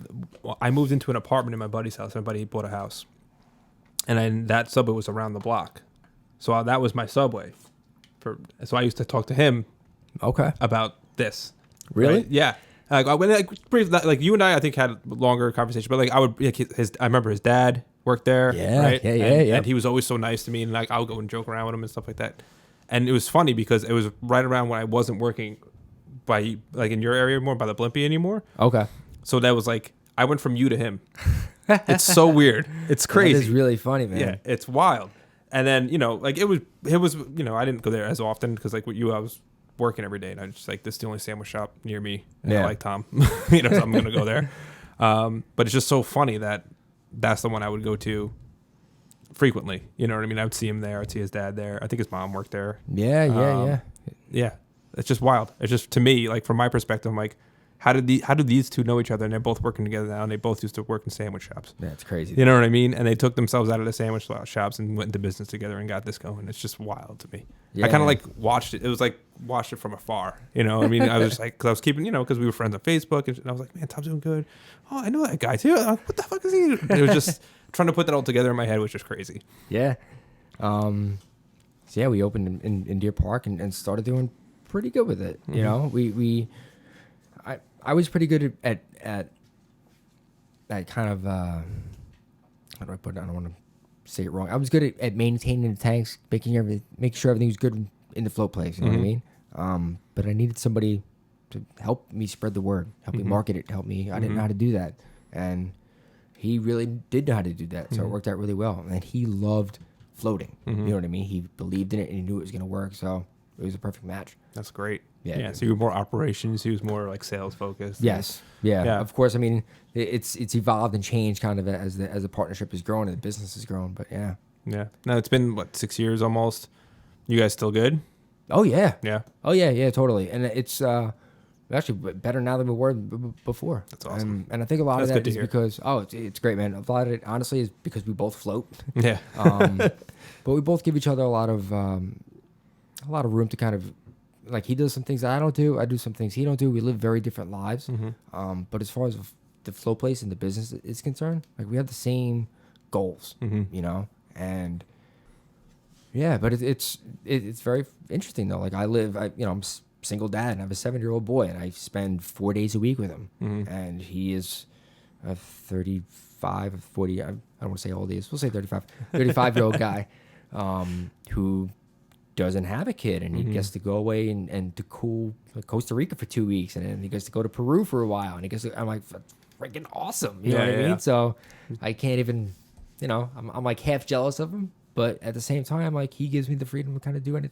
I moved into an apartment in my buddy's house. My buddy bought a house, and then that Subway was around the block. So that was my Subway. So I used to talk to him. Okay. About this. Really? Right? Yeah. Like you and I think had longer conversation, but like I remember his dad worked there. Yeah. Right? Yeah. And he was always so nice to me, and like I would go and joke around with him and stuff like that. And it was funny because it was right around when I wasn't working by like in your area more by the Blimpie anymore. Okay. So that was like I went from you to him. It's so weird. It's crazy. It's really funny, man. Yeah, it's wild. And then, you know, like it was, you know, I didn't go there as often because like with you, I was working every day, and I was just like, this is the only sandwich shop near me. And I like Tom, you know, so I'm gonna go there. But it's just so funny that that's the one I would go to frequently. You know what I mean? I would see him there. I'd see his dad there. I think his mom worked there. Yeah. Yeah. It's just wild. It's just, to me, like from my perspective, I'm like, how do these two know each other? And they're both working together now, and they both used to work in sandwich shops. Yeah, it's crazy. You know what I mean? And they took themselves out of the sandwich shops and went into business together and got this going. It's just wild to me. Yeah, I kind of like watched it. It was like watched it from afar. You know, I mean, I was like, because I was keeping, you know, because we were friends on Facebook, and I was like, man, Tom's doing good. Oh, I know that guy too. What the fuck is he? It was just trying to put that all together in my head, which is crazy. Yeah. So yeah, we opened in Deer Park and started doing pretty good with it. You know, I was pretty good at kind of how do I put it? I don't want to say it wrong. I was good at maintaining the tanks, making sure everything was good in the float place. You know what I mean? But I needed somebody to help me spread the word, help me market it, help me. I didn't know how to do that, and he really did know how to do that. So it worked out really well. And he loved floating. You know what I mean? He believed in it, and he knew it was going to work. So it was a perfect match. That's great. Yeah. So you were more operations. He was more like sales focused. Yes. Yeah. Of course. I mean, it's evolved and changed kind of as the partnership has grown and the business has grown. But yeah. Yeah. Now it's been 6 years almost. You guys still good? Oh yeah. Yeah. Oh yeah. Yeah. Totally. And it's actually better now than we were before. That's awesome. And I think a lot of that is hear. because it's great, man. A lot of it honestly is because we both float. Yeah. But we both give each other a lot of room to kind of. Like he does some things that I don't do. I do some things he don't do. We live very different lives. But as far as the flow place and the business is concerned, like we have the same goals, you know? And yeah, but it's very interesting though. Like I'm a single dad and I have a 7-year-old boy, and I spend 4 days a week with him. And he is a 35, 40, I don't want to say how old he is. We'll say 35-year-old guy, who doesn't have a kid, and he gets to go away and to Costa Rica for 2 weeks, and then he gets to go to Peru for a while, and I'm like, that's freaking awesome. You know what I mean? So I can't even, you know, I'm like half jealous of him, but at the same time, like he gives me the freedom to kind of do not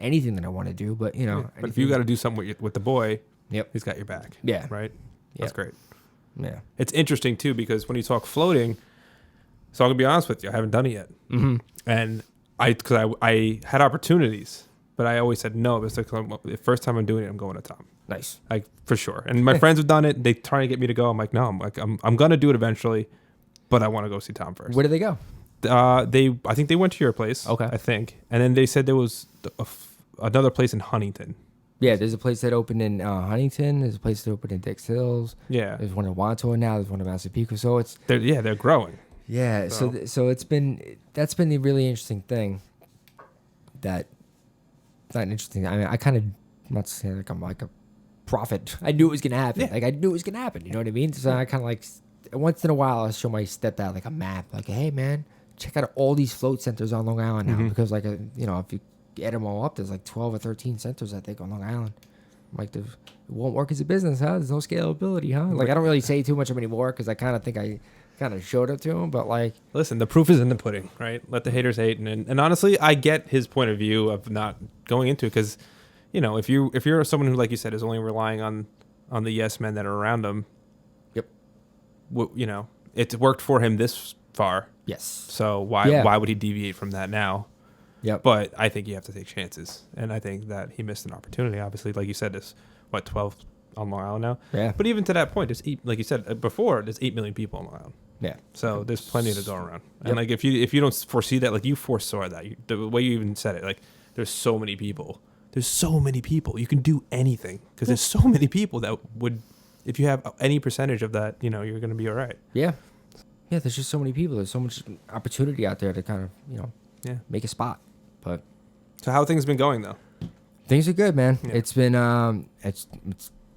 anything that I want to do, but you know. Yeah. But if you got to do something with the boy, he's got your back. Yeah. Right? That's great. Yeah. It's interesting too, because when you talk floating, so I'm gonna be honest with you, I haven't done it yet. And I had opportunities But I always said no. It's like the first time I'm doing it, I'm going to Tom. Nice. Like for sure. And my friends have done it. They try to get me to go. I'm like, no. I'm gonna do it eventually, but I want to go see Tom first. Where did they go? I think they went to your place. Okay. I think, and then they said there was another place in Huntington. Yeah, there's a place that opened in Huntington. There's a place that opened in Dix Hills. Yeah. There's one in Wanto now. There's one in Massapequa. So it's they're growing. yeah. So that's been the really interesting thing. That not interesting. I mean, I kind of I'm not saying like I'm like a prophet. I knew it was gonna happen. Yeah. Like I knew it was gonna happen. You know what I mean? So I kind of like once in a while I show my stepdad like a map. Like, hey man, check out all these float centers on Long Island now because like you know if you add them all up, there's like 12 or 13 centers I think on Long Island. I'm like, it won't work as a business, huh? There's no scalability, huh? Like I don't really say too much of anymore because I kind of think I kind of showed it to him, but like, listen, the proof is in the pudding, right? Let the haters hate, and honestly, I get his point of view of not going into it because, you know, if you're someone who, like you said, is only relying on the yes men that are around him, yep, you know, it's worked for him this far, yes. So why would he deviate from that now? Yep. But I think you have to take chances, and I think that he missed an opportunity. Obviously, like you said, there's 12 on Long Island now. Yeah. But even to that point, like you said before, there's 8 million people on Long Island. Yeah. So there's plenty to go around. And Yep. like if you don't foresee that, like you foresaw that, the way you even said it, like there's so many people. There's so many people. You can do anything because there's so many people that would, if you have any percentage of that, you know, you're going to be all right. Yeah. Yeah. There's just so many people. There's so much opportunity out there to kind of, you know, make a spot. But so how have things been going though? things are good, man. Yeah. It's been it's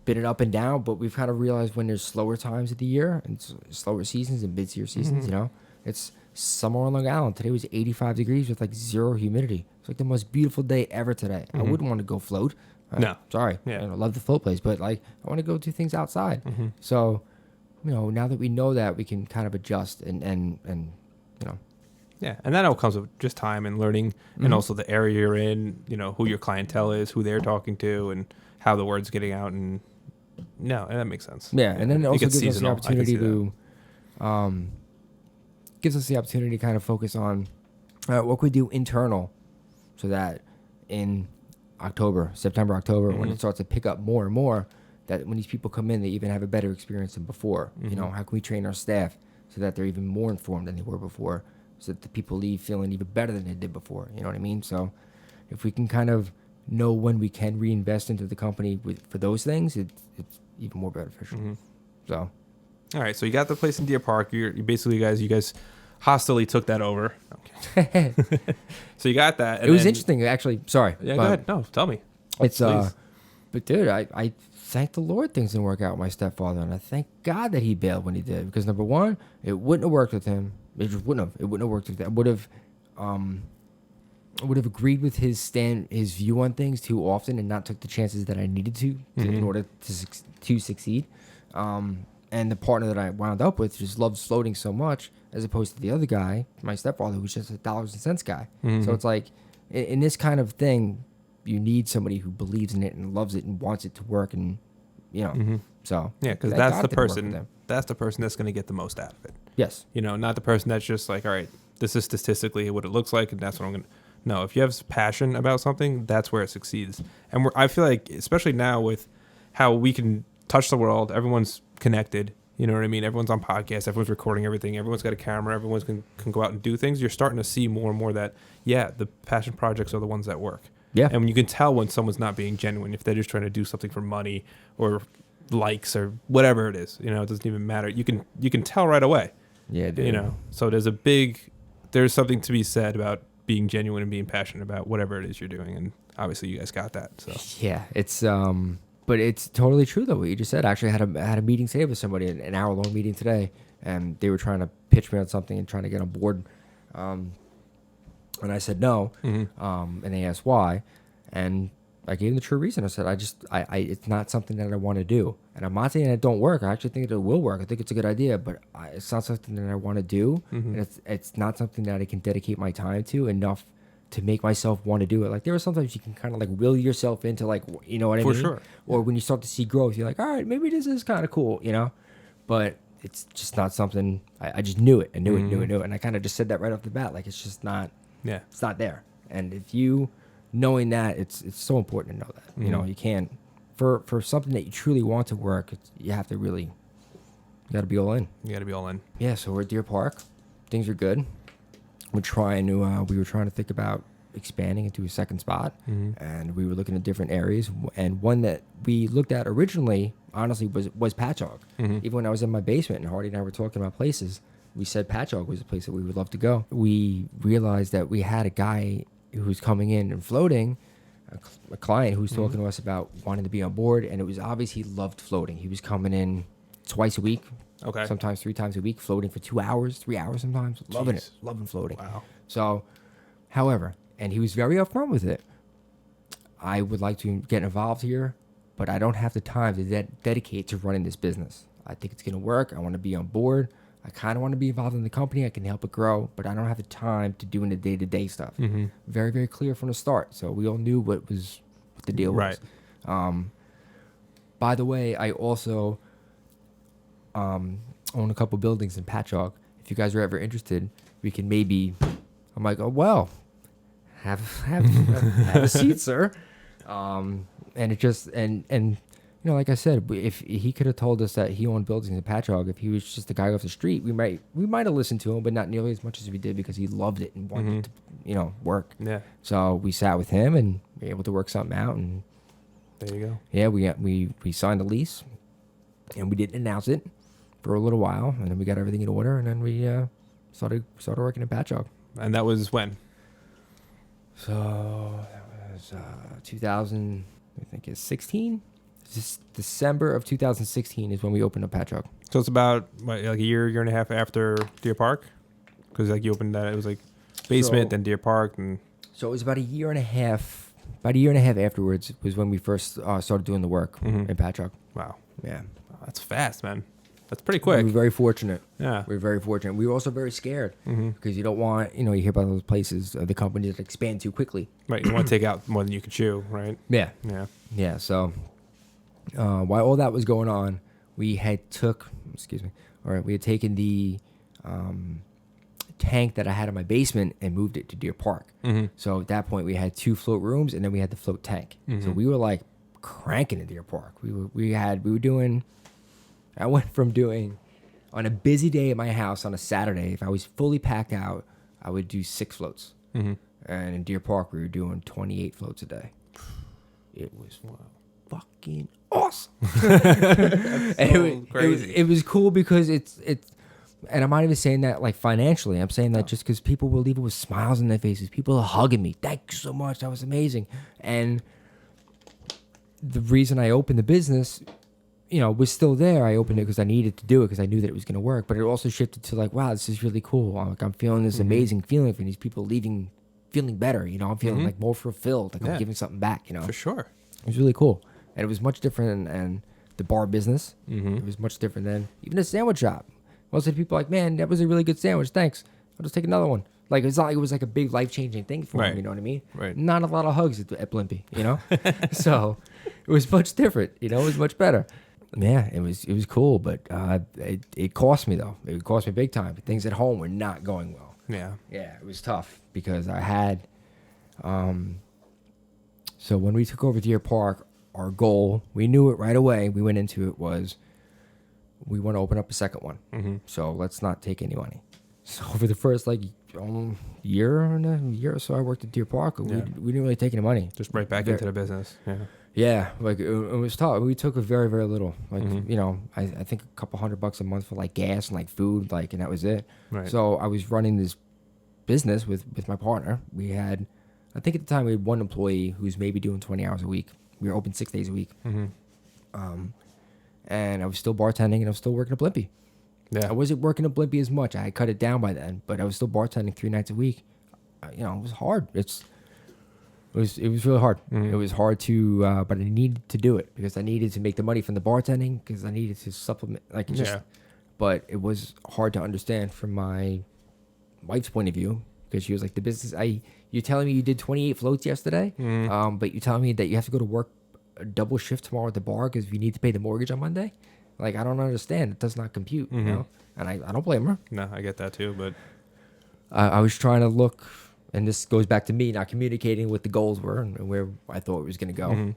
been an up and down, but we've kind of realized when there's slower times of the year and slower seasons and mid-tier seasons, you know, it's summer on Long Island. Today was 85 degrees with like zero humidity. It's like the most beautiful day ever today. I wouldn't want to go float. No. Sorry. Yeah. I love the float place, but like I want to go do things outside. So, you know, now that we know that, we can kind of adjust and you know. Yeah, and that all comes with just time and learning, and also the area you're in, you know, who your clientele is, who they're talking to, and how the word's getting out. And no, and that makes sense. Yeah, and then it also gives us the seasonal. opportunity to, kind of focus on what we do internal, so that in September, October, when it starts to pick up more and more, that when these people come in, they even have a better experience than before. You know, how can we train our staff so that they're even more informed than they were before, so that the people leave feeling even better than they did before. You know what I mean? So if we can kind of know when we can reinvest into the company for those things, it's even more beneficial. So, all right. So you got the place in Deer Park. You guys hostily took that over. Okay. So you got that. And it was interesting, actually. Sorry. Yeah, go ahead. No, tell me. It's but dude, I thank the Lord things didn't work out with my stepfather, and I thank God that he bailed when he did, because number one, it wouldn't have worked with him. It just wouldn't have. It wouldn't have worked with him. I would have agreed with his view on things too often, and not took the chances that I needed to in order to succeed. And the partner that I wound up with just loves floating so much, as opposed to the other guy, my stepfather, who's just a dollars and cents guy. So it's like, in this kind of thing, you need somebody who believes in it and loves it and wants it to work, and you know. So Yeah, because thank that's God the it didn't work with person. them. That's the person that's going to get the most out of it. Yes. You know, not the person that's just like, all right, this is statistically what it looks like, and that's what I'm going to. No, if you have passion about something, that's where it succeeds. And I feel like, especially now with how we can touch the world, everyone's connected. You know what I mean? Everyone's on podcasts. Everyone's recording everything. Everyone's got a camera. Everyone's can go out and do things. You're starting to see more and more that, yeah, the passion projects are the ones that work. Yeah. And when you can tell when someone's not being genuine, if they're just trying to do something for money or likes or whatever it is, you know, it doesn't even matter. You can tell right away. Yeah, dude. You know, so there's something to be said about being genuine and being passionate about whatever it is you're doing, and obviously you guys got that. So yeah, it's but it's totally true though what you just said. Actually, I had a meeting today with somebody, an hour-long meeting today, and they were trying to pitch me on something and trying to get on board, and I said no, and they asked why, and I gave them the true reason. I said I it's not something that I want to do, and I'm not saying it don't work. I actually think it will work. I think it's a good idea, but it's not something that I want to do, and it's not something that I can dedicate my time to enough to make myself want to do it. Like, there are sometimes you can kind of like will yourself into, like, you know what I mean? For sure. Or when you start to see growth, you're like, all right, maybe this is kind of cool, you know? But it's just not something, I just knew it. I knew it. And I kind of just said that right off the bat. Like, it's just not, yeah, it's not there. And if you knowing that it's so important to know that. You know, you can't for something that you truly want to work. You have to really, you got to be all in. You got to be all in. Yeah. So we're at Deer Park. Things are good. We were trying to think about expanding into a second spot, and we were looking at different areas. And one that we looked at originally, honestly, was Patchogue. Even when I was in my basement and Hardy and I were talking about places, we said Patchogue was a place that we would love to go. We realized that we had a guy who was coming in and floating, a client who was talking to us about wanting to be on board, and it was obvious he loved floating. He was coming in twice a week, sometimes 3 times a week, floating for 2 hours, 3 hours sometimes, loving floating. Wow. So, however, and he was very upfront with it. I would like to get involved here, but I don't have the time to dedicate to running this business. I think it's going to work. I want to be on board. I kind of want to be involved in the company. I can help it grow, but I don't have the time to do the day-to-day stuff. Very, very clear from the start. So we all knew what the deal was. By the way, I also own a couple buildings in Patchogue. If you guys are ever interested, we can maybe. I'm like, oh well, have a seat, sir. And it just and you know, like I said, if he could have told us that he owned buildings in Patchogue, if he was just the guy off the street, we might have listened to him, but not nearly as much as we did because he loved it and wanted to, you know, work. Yeah. So we sat with him and we were able to work something out, and there you go. Yeah, we signed a lease, and we didn't announce it for a little while, and then we got everything in order, and then we started working in Patchogue. And that was when? So that was 2000. I think it's 16. Just December of 2016 is when we opened up Patchogue. So it's about like a year and a half after Deer Park, because like you opened that, it was like basement, then Deer Park, and so it was about a year and a half. About a year and a half afterwards was when we first started doing the work in Patchogue. Wow. Yeah. That's fast, man. That's pretty quick. We were very fortunate. Yeah. We were very fortunate. We were also very scared because you don't want, you hear about those places, the companies that expand too quickly. Right. You want to take out more than you can chew, right? Yeah. Yeah. Yeah. So while all that was going on, we had taken the tank that I had in my basement and moved it to Deer Park. So at that point we had 2 float rooms, and then we had the float tank. So we were like cranking in Deer Park. I went from doing, on a busy day at my house on a Saturday, if I was fully packed out, I would do 6 floats. And in Deer Park we were doing 28 floats a day. It was fucking awesome. And crazy. It was cool because it's and I'm not even saying that like financially. I'm saying that just because people will leave it with smiles on their faces. People are hugging me. Thank you so much. That was amazing. And the reason I opened the business, was still there. I opened it because I needed to do it because I knew that it was going to work. But it also shifted to like, wow, this is really cool. Like I'm feeling this amazing feeling from these people leaving, feeling better. I'm feeling like more fulfilled. Like I'm giving something back. For sure. It was really cool. And it was much different than the bar business. It was much different than even the sandwich shop. Most of the people are like, man, that was a really good sandwich. Thanks. I'll just take another one. Like, it's not like it was like a big life-changing thing for them, you know what I mean? Right. Not a lot of hugs at Blimpie, So it was much different, it was much better. Yeah, it was cool, but it cost me, though. It cost me big time. Things at home were not going well. Yeah. Yeah, it was tough because I had... So when we took over Deer Park, our goal, we knew it right away, we went into it, was we want to open up a second one. So let's not take any money. So for the first year or so I worked at Deer Park, we didn't really take any money. Just right back into the business. Yeah. Yeah, like it was tough. We took very, very little. Like I think a couple $100 a month for like gas and like food, and that was it. Right. So I was running this business with my partner. We had, I think at the time we had one employee who's maybe doing 20 hours a week. We were open 6 days a week. And I was still bartending and I was still working at Blimpie. Yeah. I wasn't working at Blimpie as much. I had cut it down by then, but I was still bartending 3 nights a week. It was hard. It was really hard. It was hard to, but I needed to do it because I needed to make the money from the bartending because I needed to supplement. But it was hard to understand from my wife's point of view because she was like, the business. You're telling me you did 28 floats yesterday, but you're telling me that you have to go to work a double shift tomorrow at the bar because you need to pay the mortgage on Monday. Like, I don't understand. It does not compute, And I don't blame her. No, I get that too, but... I was trying to look and this goes back to me not communicating what the goals were and where I thought it was going to go.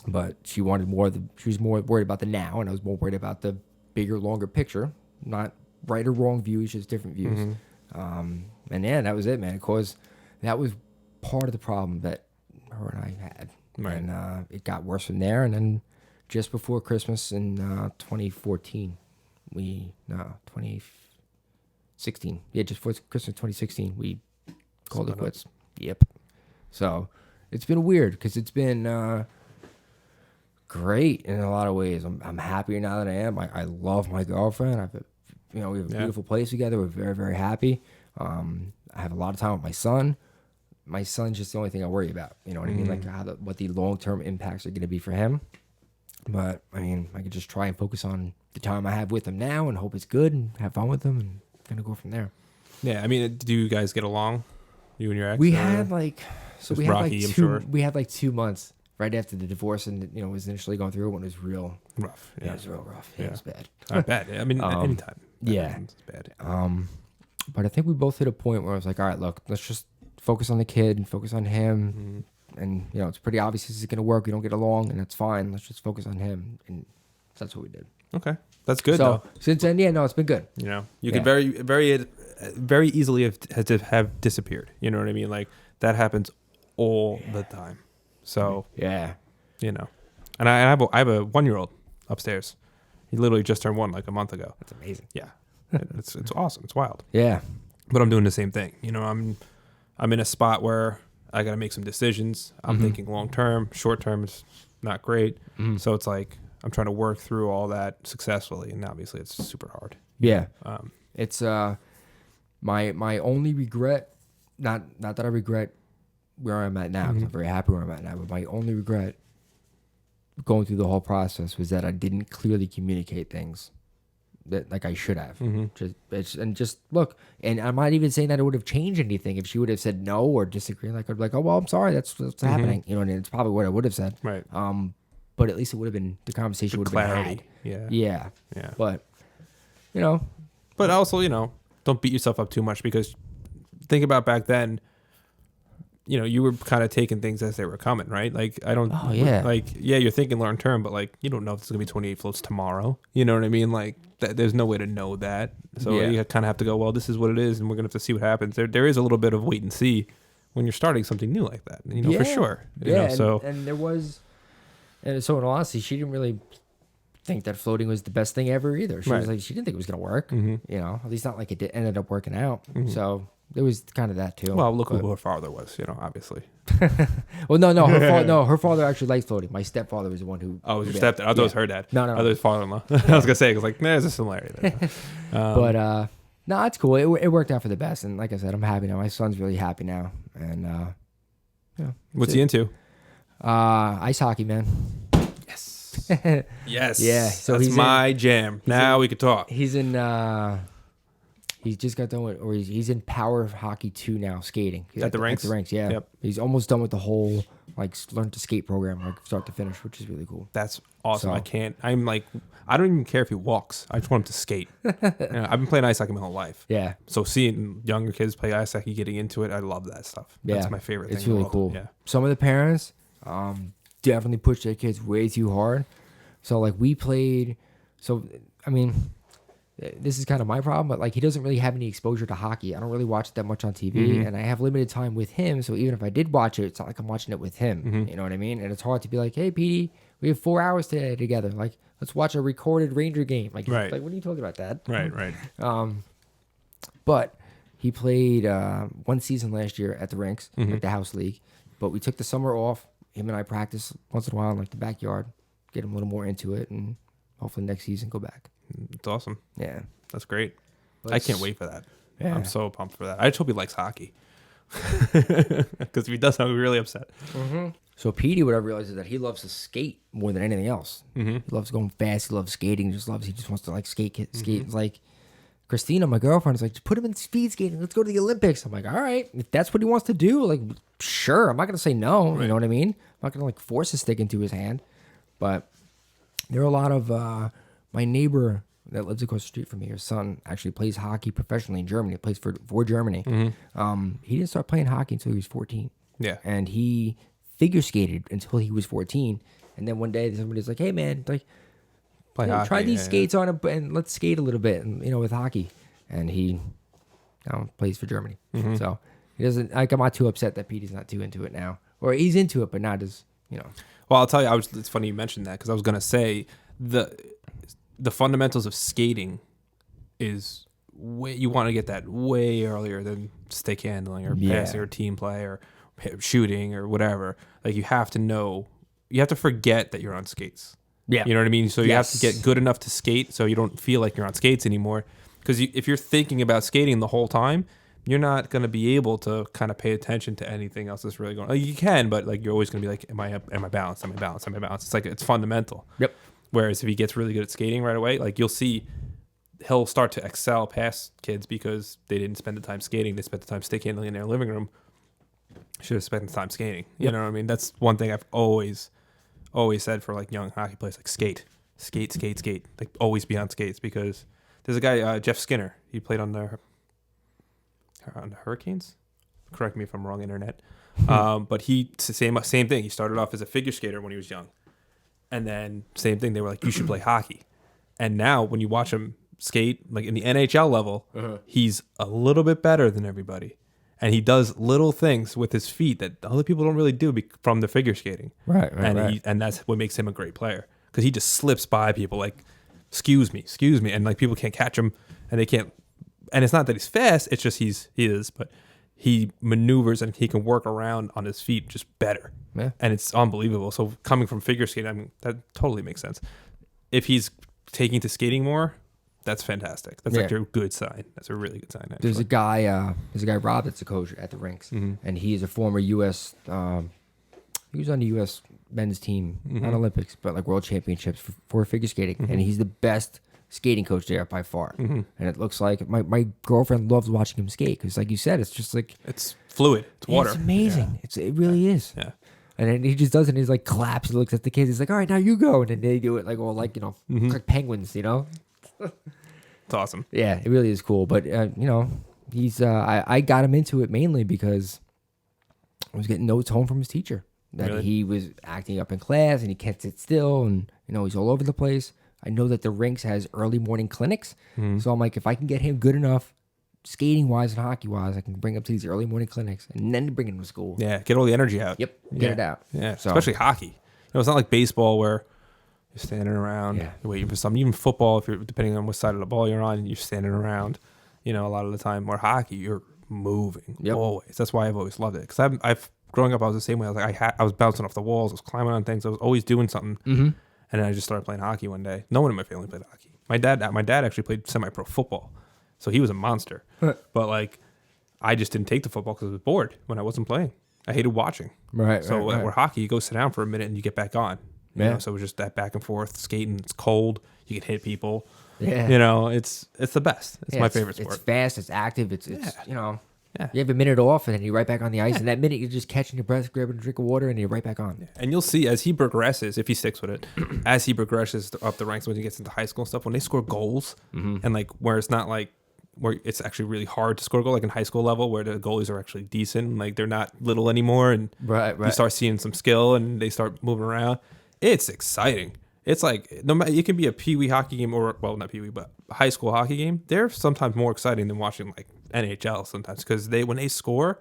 But she wanted more. She was more worried about the now, and I was more worried about the bigger, longer picture. Not right or wrong views, just different views. And yeah, that was it, man. Because that was part of the problem that her and I had. Right. And it got worse from there. And then just before Christmas in 2014, 2016. Yeah, just before Christmas 2016, we called it quits. Yep. So it's been weird because it's been great in a lot of ways. I'm happier now than I am. I love my girlfriend. We have a beautiful place together. We're very, very happy. I have a lot of time with my son. My son's just the only thing I worry about. You know what I mean? Like what the long-term impacts are going to be for him. But I mean, I could just try and focus on the time I have with him now and hope it's good and have fun with him and kind of go from there. Yeah, I mean, do you guys get along? You and your ex? We had like Rocky, I'm sure. We had like 2 months right after the divorce, and it was initially going through it when it was real rough. Yeah, it was real rough. Yeah, it was bad. Not bad. I mean, anytime. Yeah, it's bad. But I think we both hit a point where I was like, all right, look, let's just focus on the kid and focus on him. And it's pretty obvious this is going to work. We don't get along, and that's fine. Let's just focus on him, and that's what we did. Okay, that's good. So though. Since then, it's been good. You could very, very, very easily have disappeared. You know what I mean? Like that happens all the time. So yeah, and I have a 1-year-old upstairs. He literally just turned 1 like a month ago. That's amazing. Yeah, it's awesome. It's wild. Yeah, but I'm doing the same thing. I'm in a spot where I got to make some decisions. I'm thinking long term. Short term is not great. So it's like I'm trying to work through all that successfully, and obviously it's super hard. Yeah, it's my only regret. Not that I regret where I'm at now. 'Cause I'm very happy where I'm at now. But my only regret going through the whole process was that I didn't clearly communicate things that like I should have. Just look, and I'm not even saying that it would have changed anything if she would have said no or disagreed. Like I'd be like, oh well, I'm sorry, that's what's happening. And it's probably what I would have said. Right. But at least it would have been the conversation would have been had. Yeah. But But also, don't beat yourself up too much because think about back then. You were kind of taking things as they were coming, right? Like I don't. Oh yeah. Like you're thinking long term, but like you don't know if it's gonna be 28 floats tomorrow. You know what I mean? Like there's no way to know that. So you kind of have to go. Well, this is what it is, and we're gonna have to see what happens. There is a little bit of wait and see when you're starting something new like that. For sure. And there was, and so in all honesty, she didn't really think that floating was the best thing ever either. She was like, she didn't think it was gonna work. At least not like it ended up working out. So. It was kind of that too. Well, look who her father was, obviously. Well, no, her father actually liked floating. My stepfather was the one who. Oh, it was your stepdad? I thought it was her dad. No. I thought it was father-in-law. I was gonna say, like, there's a similarity there. But no, it's cool. It worked out for the best, and like I said, I'm happy now. My son's really happy now, and what's he into? Ice hockey, man. Yes. Yes. Yeah. So that's my jam. Now we could talk. He's in. He just got done with, or he's in power hockey 2 now, skating. He's at the rinks? At the rinks, yeah. Yep. He's almost done with the whole, learn to skate program, start to finish, which is really cool. That's awesome. So, I don't even care if he walks. I just want him to skate. I've been playing ice hockey my whole life. Yeah. So seeing younger kids play ice hockey, getting into it, I love that stuff. Yeah. That's my favorite thing. It's really cool. Yeah. Some of the parents definitely push their kids way too hard. So, we played, this is kind of my problem, but he doesn't really have any exposure to hockey. I don't really watch it that much on TV, and I have limited time with him. So even if I did watch it, it's not like I'm watching it with him. You know what I mean? And it's hard to be like, hey, Petey, we have 4 hours today together. Let's watch a recorded Ranger game. Right. What are you talking about, Dad? Right. But he played 1 season last year at the rinks, the house league. But we took the summer off. Him and I practice once in a while in the backyard, get him a little more into it, and hopefully next season go back. It's awesome. Yeah. That's great. I can't wait for that. Yeah. I'm so pumped for that. I just hope he likes hockey. Because if he doesn't, I'll be really upset. So Petey, what I realized is that he loves to skate more than anything else. He loves going fast. He loves skating. He just wants to skate. It's like Christina, my girlfriend, is like, just put him in speed skating. Let's go to the Olympics. I'm like, all right, if that's what he wants to do, sure. I'm not going to say no. Right. You know what I mean? I'm not going to force a stick into his hand. But there are a lot of... my neighbor that lives across the street from me, her son actually plays hockey professionally in Germany. Plays for Germany. He didn't start playing hockey until he was 14. Yeah. And he figure skated until he was 14. And then one day somebody's like, "Hey man, like, try these skates on and let's skate a little bit, and with hockey." And he now plays for Germany. So he doesn't. Like, I'm not too upset that Petey's not too into it now, or he's into it, but not as Well, I'll tell you, it's funny you mentioned that because I was gonna say the fundamentals of skating is way, you want to get that way earlier than stick handling or passing or team play or shooting or whatever. Like, you have to know, you have to forget that you're on skates. Yeah. You know what I mean? So you have to get good enough to skate so you don't feel like you're on skates anymore. Because if you're thinking about skating the whole time, you're not going to be able to kind of pay attention to anything else that's really going on. Like, you can, but like, you're always going to be like, am I balanced? Am I balanced? Am I balanced? It's like, it's fundamental. Yep. Whereas if he gets really good at skating right away, like, you'll see he'll start to excel past kids because they didn't spend the time skating. They spent the time stick handling in their living room. Should have spent the time skating. You know what I mean? That's one thing I've always said for like young hockey players, like skate. Like, always be on skates, because there's a guy, Jeff Skinner. He played on the Hurricanes. Correct me if I'm wrong, internet. But it's the same thing. He started off as a figure skater when he was young. And then same thing. They were like, you should play hockey. And now when you watch him skate, like in the NHL level, he's a little bit better than everybody. And he does little things with his feet that other people don't really do from the figure skating. Right. And that's what makes him a great player, because he just slips by people like, excuse me. And like, people can't catch him, and they can't. And it's not that he's fast. It's just he is, but he maneuvers and he can work around on his feet just better. Yeah. And it's unbelievable. So coming from figure skating, I mean, that totally makes sense. If he's taking to skating more, that's fantastic. That's like a good sign. That's a really good sign. Actually. There's a guy Rob that's a coach at the rinks, and he is a former U.S. He was on the U.S. men's team, not Olympics, but like world championships for figure skating, and he's the best skating coach there by far. And it looks like my girlfriend loves watching him skate, because, like you said, it's just like, it's fluid. It's water. It's amazing. Yeah. It really is. Yeah. And then he just does it. And he's like claps. He looks at the kids. He's like, "All right, now you go." And then they do it like all like like penguins, It's awesome. Yeah, it really is cool. But he's I got him into it mainly because I was getting notes home from his teacher that Really? he was acting up in class and he can't sit still, and he's all over the place. I know that the rinks has early morning clinics, so I'm like, if I can get him good enough, skating wise and hockey wise, I can bring him to these early morning clinics and then bring him to school. Yeah, get all the energy out. Yep, get it out. Yeah, So- especially hockey. It's not like baseball where you're standing around, you're waiting for something. Even football, if you're depending on what side of the ball you're on, you're standing around. A lot of the time. Or hockey, you're moving always. That's why I've always loved it. Because I've growing up, I was the same way. I was like, I was bouncing off the walls, I was climbing on things, I was always doing something. And then I just started playing hockey one day. No one in my family played hockey. My dad actually played semi-pro football, so he was a monster. But like, I just didn't take the football because I was bored when I wasn't playing. I hated watching. Right. So right. where hockey, you go sit down for a minute and you get back on. So it was just that back and forth skating. It's cold. You can hit people. Yeah. It's the best. It's my favorite sport. It's fast. It's active. It's You have a minute off and then you're right back on the ice. And that minute you're just catching your breath, grabbing a drink of water, and you're right back on. Yeah. And you'll see as he progresses, if he sticks with it, as he progresses up the ranks when he gets into high school and stuff, when they score goals, and like where it's not like where it's actually really hard to score a goal, like in high school level where the goalies are actually decent, like they're not little anymore, and you start seeing some skill and they start moving around. It's exciting. It's like, no matter, it can be a pee-wee hockey game or, well, not pee-wee, but a high school hockey game. They're sometimes more exciting than watching like NHL sometimes, because when they score,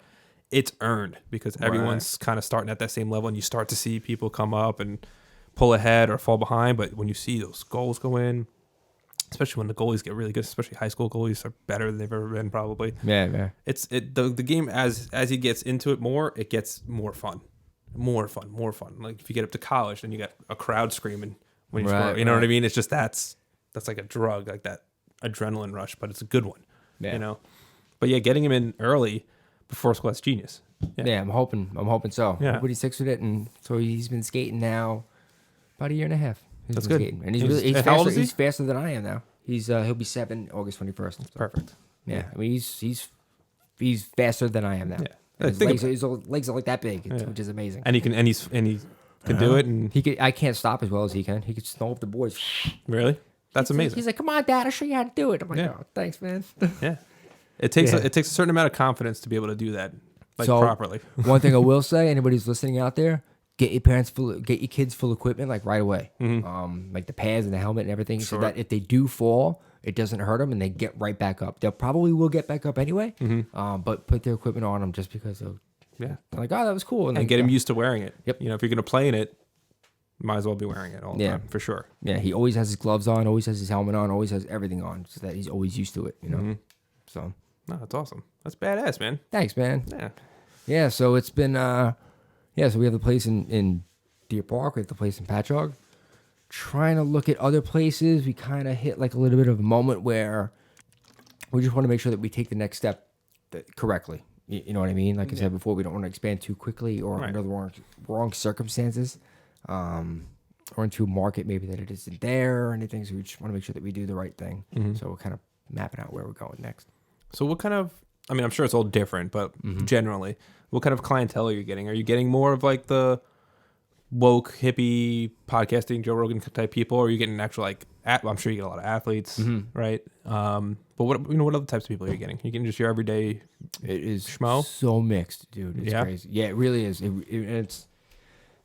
it's earned, because everyone's kind of starting at that same level, and you start to see people come up and pull ahead or fall behind. But when you see those goals go in, especially when the goalies get really good, especially high school goalies are better than they've ever been probably. Yeah. The game as he gets into it more, it gets more fun. More fun. Like if you get up to college, then you got a crowd screaming when you score. You know what I mean? It's just that's like a drug, like that adrenaline rush, but it's a good one. Yeah. But yeah, getting him in early before school, that's genius. Yeah, I'm hoping so. Yeah. Everybody sticks with it, and so he's been skating now about a year and a half. That's good. Skating. And he's how old faster. is he? He's faster than I am now. He'll be 7 August 21st. So. Perfect. Yeah. I mean, he's faster than I am now. Yeah. His legs are like that big, which is amazing. And he can do it. And I can't stop as well as he can. He could snow up the boards. Really? That's amazing. He's like, come on, Dad, I'll show you how to do it. I'm like, Yeah. oh, thanks, man. Yeah. It takes a certain amount of confidence to be able to do that properly. One thing I will say, anybody who's listening out there, get your kids full equipment like right away. Like the pads and the helmet and everything, so that if they do fall, it doesn't hurt them and they get right back up. They probably will get back up anyway. But put their equipment on them just because of like, oh, that was cool, and get them used to wearing it. Yep. You know, if you're gonna play in it, might as well be wearing it all the time for sure. Yeah, he always has his gloves on, always has his helmet on, always has everything on, so that he's always used to it. You know, so. No, that's awesome. That's badass, man. Thanks, man. Yeah. Yeah, so it's been, so we have the place in Deer Park, we have the place in Patchogue. Trying to look at other places, we kind of hit like a little bit of a moment where we just want to make sure that we take the next step correctly. You know what I mean? Like I said before, we don't want to expand too quickly or under the wrong circumstances, or into a market maybe that it isn't there or anything. So we just want to make sure that we do the right thing. So we're kind of mapping out where we're going next. So what kind of, I mean, I'm sure it's all different, but generally, what kind of clientele are you getting? Are you getting more of like the woke, hippie, podcasting, Joe Rogan type people, or are you getting actual like, I'm sure you get a lot of athletes, right? But what other types of people are you getting? You getting just your everyday It is schmo? so mixed, dude. It's crazy. Yeah, it really is. It's,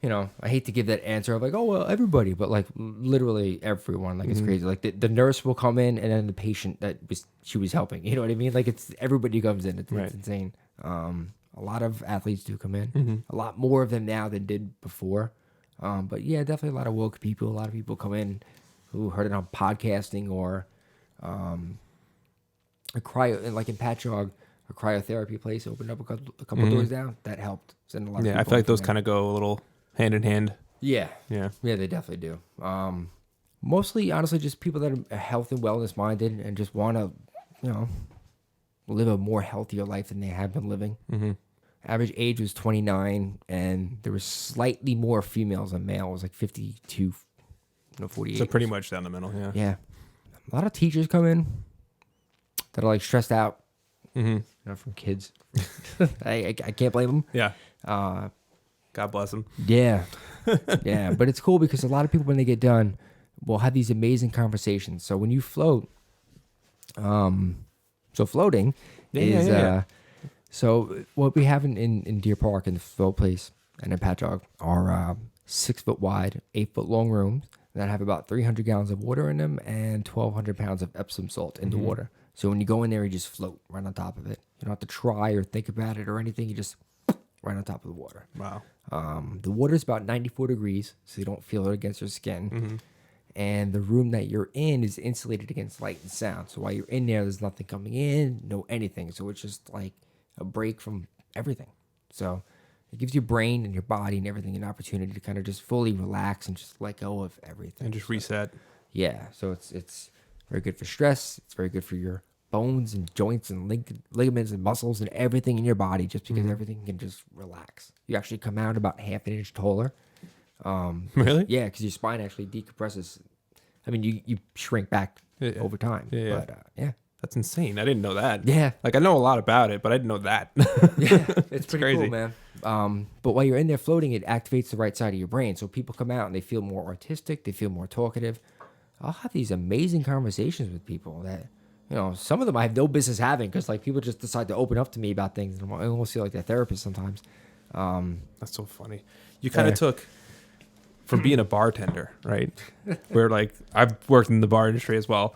you know, I hate to give that answer of like, oh, well, everybody, but like literally everyone. Like, it's crazy. Like the nurse will come in and then the patient she was helping. You know what I mean? Like, it's everybody comes in. It's insane. A lot of athletes do come in. A lot more of them now than did before. But yeah, definitely a lot of woke people. A lot of people come in who heard it on podcasting or like in Patchogue, a cryotherapy place opened up a couple doors down. That helped send a lot of people. I feel like those kind of go a little hand in hand. Yeah, they definitely do. Mostly, honestly, just people that are health and wellness minded and just want to, you know, live a more healthier life than they have been living. Average age was 29, and there was slightly more females than males. It was like 52, 48. So pretty much down the middle, Yeah. A lot of teachers come in that are like stressed out, you know, from kids. I can't blame them. Yeah. God bless them. Yeah. Yeah. But it's cool because a lot of people, when they get done, will have these amazing conversations. So when you float, floating is, so what we have in Deer Park in the float place and in Patchogue are 6 foot wide, 8 foot long rooms that have about 300 gallons of water in them and 1,200 pounds of Epsom salt in the water. So when you go in there, you just float right on top of it. You don't have to try or think about it or anything. You just right on top of the water. Wow. The water is about 94 degrees, so you don't feel it against your skin. And the room that you're in is insulated against light and sound. So while you're in there, there's nothing coming in, no anything. So it's just like a break from everything. So it gives your brain and your body and everything an opportunity to kind of just fully relax and just let go of everything. And just reset. Yeah. So it's very good for stress. It's very good for your bones and joints and ligaments and muscles and everything in your body, just because everything can just relax. You actually come out about half an inch taller. Really? Yeah, because your spine actually decompresses. I mean, you shrink back over time. Yeah. But yeah. That's insane. I didn't know that. Yeah. Like, I know a lot about it, but I didn't know that. Yeah, it's pretty crazy. cool, man. But while you're in there floating, it activates the right side of your brain. So people come out and they feel more artistic. They feel more talkative. I'll have these amazing conversations with people that, you know, some of them I have no business having because, like, people just decide to open up to me about things. And I almost feel like they're therapists sometimes. That's so funny. You kind of took from being a bartender, right? Where, like, I've worked in the bar industry as well.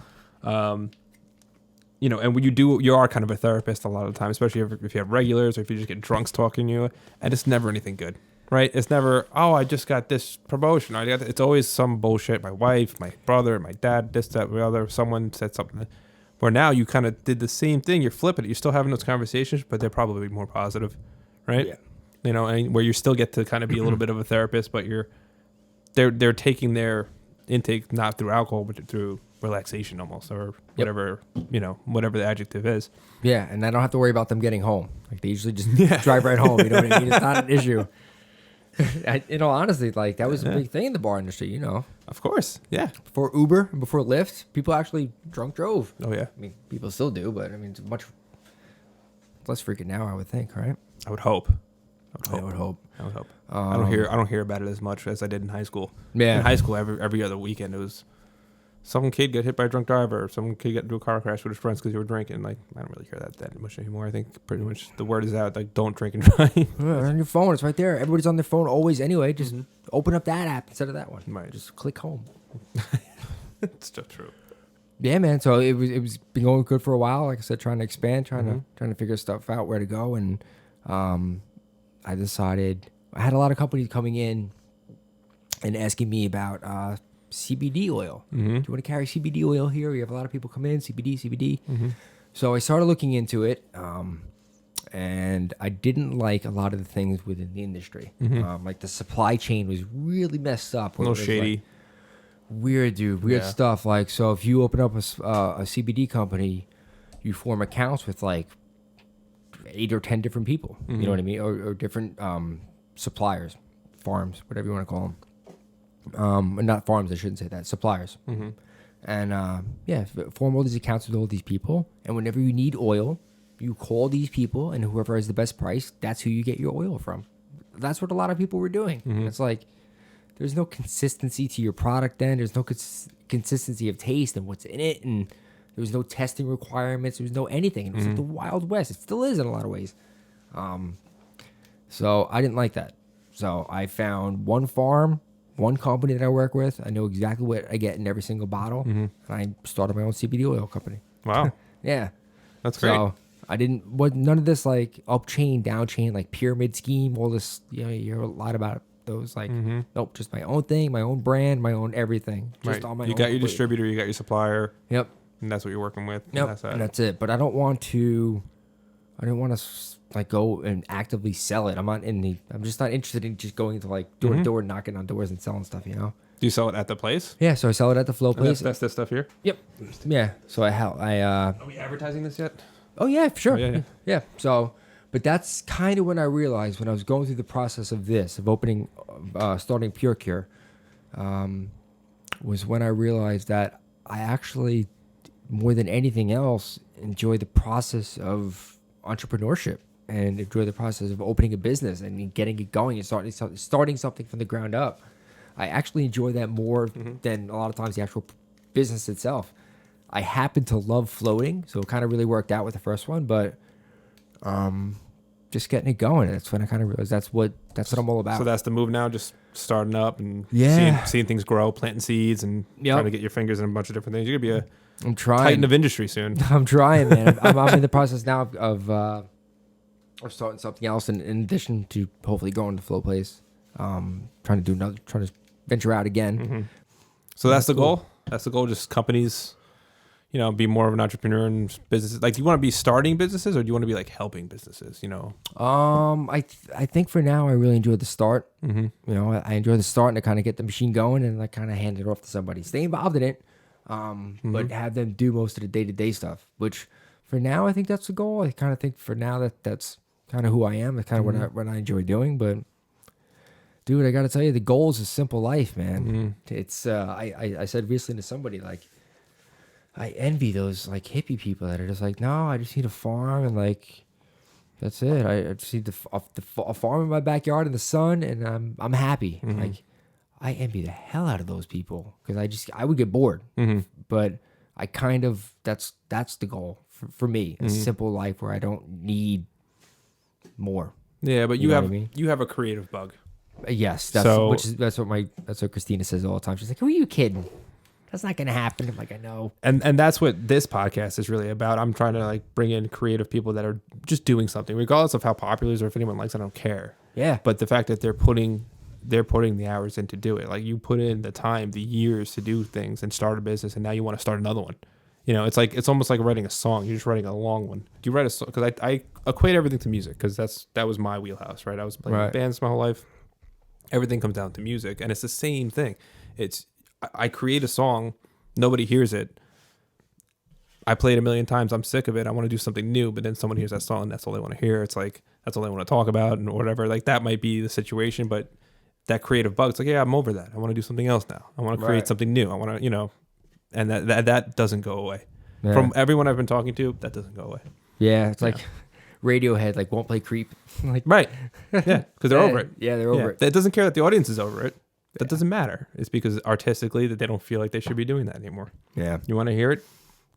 You know, and when you are kind of a therapist a lot of the time, especially if you have regulars or if you just get drunks talking to you, and it's never anything good, right? It's never, oh, I just got this promotion. It's always some bullshit. My wife, my brother, my dad, this, that, the other, someone said something. Where now you kind of did the same thing. You're flipping it. You're still having those conversations, but they're probably more positive, right? Yeah. You know, and where you still get to kind of be a little bit of a therapist, but they're taking their intake not through alcohol, but through relaxation almost, or whatever, you know, whatever the adjective is. Yeah, and I don't have to worry about them getting home. Like, they usually just drive right home. You know what I mean? It's not an issue. In all honesty, like, that was a big thing in the bar industry, you know. Of course, yeah. Before Uber, before Lyft, people actually drunk drove. Oh, yeah. I mean, people still do, but I mean, it's much less freaking now, I would think, right? I would hope. I would hope. I don't hear about it as much as I did in high school. Yeah. In high school, every other weekend, it was some kid get hit by a drunk driver, or some kid got into a car crash with his friends because you were drinking. Like, I don't really care that much anymore. I think pretty much the word is out. Like, don't drink and drive. On your phone, it's right there. Everybody's on their phone always anyway. Just open up that app instead of that one. Right. Just click home. It's still true. Yeah, man. So it was been going good for a while. Like I said, trying to expand, trying to figure stuff out, where to go, and I decided I had a lot of companies coming in and asking me about CBD oil. Do you want to carry CBD oil here? We have a lot of people come in, CBD. So I started looking into it, and I didn't like a lot of the things within the industry. Like the supply chain was really messed up. A little shady. Like, weird, dude. Weird stuff. Like, so if you open up a CBD company, you form accounts with like 8 or 10 different people. You know what I mean? Or different suppliers, farms, whatever you want to call them. Not farms, I shouldn't say that. Suppliers. And form all these accounts with all these people. And whenever you need oil, you call these people, and whoever has the best price, that's who you get your oil from. That's what a lot of people were doing. It's like, there's no consistency to your product then. There's no consistency of taste and what's in it. And there was no testing requirements. There was no anything. It was like the Wild West. It still is in a lot of ways. So I didn't like that. So I found one farm, one company that I work with. I know exactly what I get in every single bottle. And I started my own CBD oil company. Wow. Yeah. That's great. So I none of this like up chain, down chain, like pyramid scheme, all this, you hear a lot about those, like, nope, just my own thing, my own brand, my own everything. Just on my own. You got your distributor, you got your supplier. Yep. And that's what you're working with. Yep. And that's it. But I didn't want to like go and actively sell it. I'm just not interested in just going to like door to door, knocking on doors and selling stuff, Do you sell it at the place? Yeah, so I sell it at the Flow place. That's this stuff here? Yep. Yeah. So Are we advertising this yet? Oh yeah, for sure. Oh, yeah. So, but that's kind of when I realized, when I was going through the process of starting Pure Cure, was when I realized that I actually, more than anything else, enjoy the process of entrepreneurship and enjoy the process of opening a business and getting it going and starting something from the ground up. I actually enjoy that more than a lot of times the actual business itself. I happen to love floating, so it kind of really worked out with the first one, but just getting it going. That's when I kind of realized that's what I'm all about. So that's the move now, just starting up and seeing things grow, planting seeds, and trying to get your fingers in a bunch of different things. You're going to be I'm trying. Titan of industry soon. I'm trying, man. I'm in the process now of starting something else in addition to hopefully going to Flow Place. Trying to venture out again. So that's the goal? That's the goal, just companies, be more of an entrepreneur in businesses. Like, do you want to be starting businesses, or do you want to be like helping businesses, I think for now I really enjoy the start. I enjoy the start and to kind of get the machine going and like kind of hand it off to somebody. Stay involved in it, but have them do most of the day-to-day stuff, which for now I think that's the goal. I kind of think for now that's kind of who I am. That's kind of what I enjoy doing. But dude, I got to tell you, the goal is a simple life, man. It's I said recently to somebody, like, I envy those like hippie people that are just like, no, I just need a farm and like that's it. I just need a farm in my backyard in the sun and I'm happy. Like, I envy the hell out of those people because I would get bored. But I kind of that's the goal for me. A simple life where I don't need more. Yeah, but you have a creative bug. Yes, that's what Christina says all the time. She's like, "Who are you kidding? That's not gonna happen." I'm like, I know. And that's what this podcast is really about. I'm trying to like bring in creative people that are just doing something, regardless of how popular it is or if anyone likes it. I don't care. Yeah. But the fact that they're putting the hours in to do it. Like, you put in the time, the years to do things and start a business, and now you want to start another one. It's almost like writing a song. You're just writing a long one. Do you write a song? Because I equate everything to music, because that was my wheelhouse, right? I was playing bands my whole life. Everything comes down to music, and it's the same thing. I create a song, nobody hears it. I play it a million times. I'm sick of it. I want to do something new, but then someone hears that song, and that's all they want to hear. It's like, that's all they want to talk about and whatever. Like, that might be the situation, but that creative bug, it's like, yeah, I'm over that. I want to do something else now. I want to create something new. I want to, and that doesn't go away. Yeah. From everyone I've been talking to, that doesn't go away. Yeah, it's like Radiohead, like, won't play Creep. Like, right. Yeah, because they're over it. Yeah, they're over it. It doesn't care that the audience is over it. That doesn't matter. It's because artistically that they don't feel like they should be doing that anymore. Yeah. You want to hear it?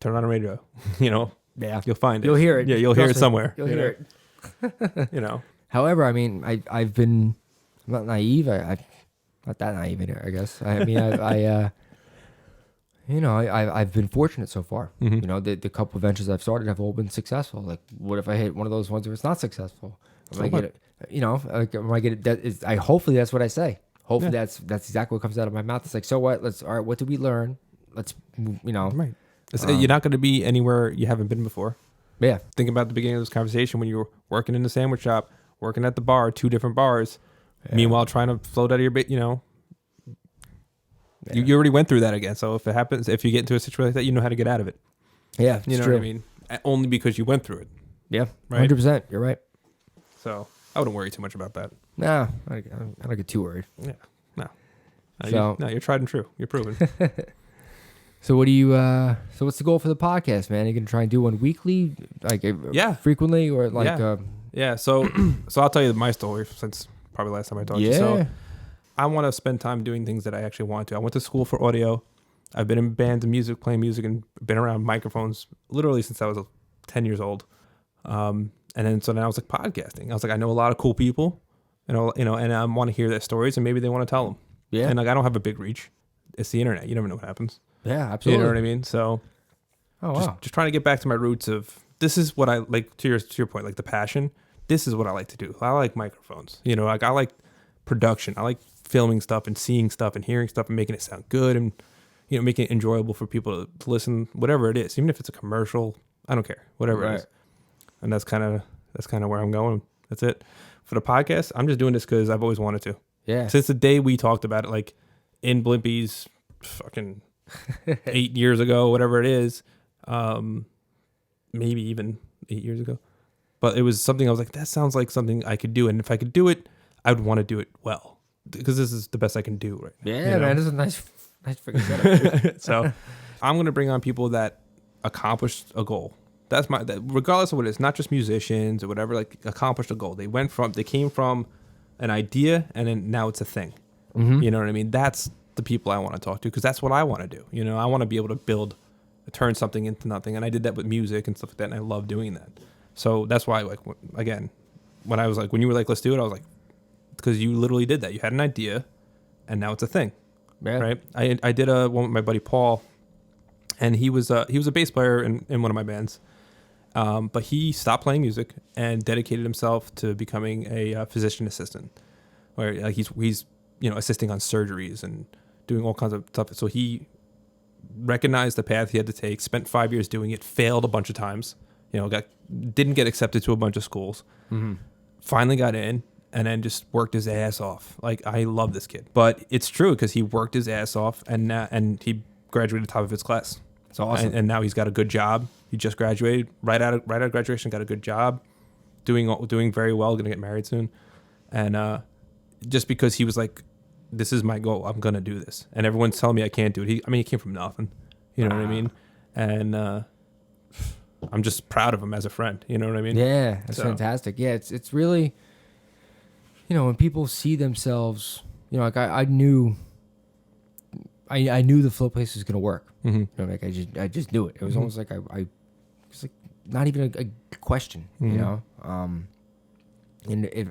Turn on a radio. Yeah. You'll find it. You'll hear it. Yeah, you'll hear it Trust me. somewhere. You'll hear it. However, I mean, I'm not naive. I'm not that naive, I guess. I mean, I've been fortunate so far. Mm-hmm. The couple of ventures I've started have all been successful. Like, what if I hit one of those ones where it's not successful? Am I get it? Hopefully that's what I say. Hopefully that's exactly what comes out of my mouth. It's like, so what? All right, what did we learn? Let's, Right. You're not going to be anywhere you haven't been before. Yeah. Think about the beginning of this conversation when you were working in the sandwich shop, working at the bar, 2 different bars. Yeah. Meanwhile, trying to float out of your bit, you already went through that again. So if it happens, if you get into a situation like that, you know how to get out of it. Yeah, you know true. what I mean? Only because you went through it. Yeah, right? 100%. You're right. So I wouldn't worry too much about that. No, I don't get too worried. Yeah, no. You're tried and true. You're proven. So what do you? So what's the goal for the podcast, man? Are you gonna try and do one weekly, frequently, or like? Yeah. So I'll tell you my story since probably last time I told you. So I want to spend time doing things that I actually want to. I went to school for audio. I've been in bands and music, playing music, and been around microphones literally since I was 10 years old. And then so now I was like podcasting. I was like, I know a lot of cool people, and I want to hear their stories, and maybe they want to tell them. Yeah. And like I don't have a big reach. It's the internet. You never know what happens. Yeah, absolutely. You know what I mean? So, just trying to get back to my roots of this is what I like. To your point, like the passion. This is what I like to do. I like microphones. Like I like production. I like filming stuff and seeing stuff and hearing stuff and making it sound good and making it enjoyable for people to listen. Whatever it is, even if it's a commercial, I don't care. Whatever it is, and that's kind of where I'm going. That's it for the podcast. I'm just doing this because I've always wanted to. Yeah. Since the day we talked about it, like in Blimpie's, fucking 8 years ago, whatever it is, maybe even 8 years ago. But it was something I was like, that sounds like something I could do. And if I could do it, I would want to do it well because this is the best I can do right now. Yeah, man, this is a nice freaking setup. So I'm going to bring on people that accomplished a goal. That's regardless of what it is, not just musicians or whatever, like accomplished a goal. They came from an idea and then now it's a thing. Mm-hmm. You know what I mean? That's the people I want to talk to because that's what I want to do. I want to be able to turn something into nothing. And I did that with music and stuff like that. And I love doing that. So that's why, like, again, when you were like, let's do it, I was like, because you literally did that. You had an idea and now it's a thing. Yeah. Right. I did one with my buddy Paul, and he was a bass player in one of my bands. But he stopped playing music and dedicated himself to becoming a physician assistant, where like he's assisting on surgeries and doing all kinds of stuff. So he recognized the path he had to take, spent 5 years doing it, failed a bunch of times, didn't get accepted to a bunch of schools, finally got in, and then just worked his ass off. Like, I love this kid. But it's true because he worked his ass off and he graduated top of his class. It's awesome. And now he's got a good job. He just graduated, right out of graduation, got a good job, doing very well, going to get married soon. And just because he was like, this is my goal, I'm going to do this. And everyone's telling me I can't do it. He came from nothing. You know what I mean? And I'm just proud of him as a friend. You know what I mean? Yeah, that's fantastic. Yeah, it's really, when people see themselves, like I knew the flow place was going to work. Mm-hmm. Like I just knew it. It was almost like I was like not even a question, And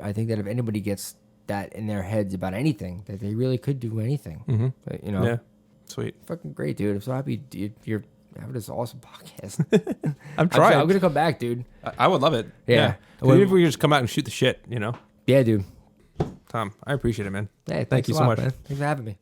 I think that if anybody gets that in their heads about anything, that they really could do anything. Mm-hmm. But, Yeah, sweet. Fucking great, dude. I'm so happy you're having this awesome podcast. I'm trying. I'm gonna come back, dude. I would love it. Yeah. Even if we just come out and shoot the shit, Yeah, dude. Tom, I appreciate it, man. Hey, Thank you so much. Man. Thanks for having me.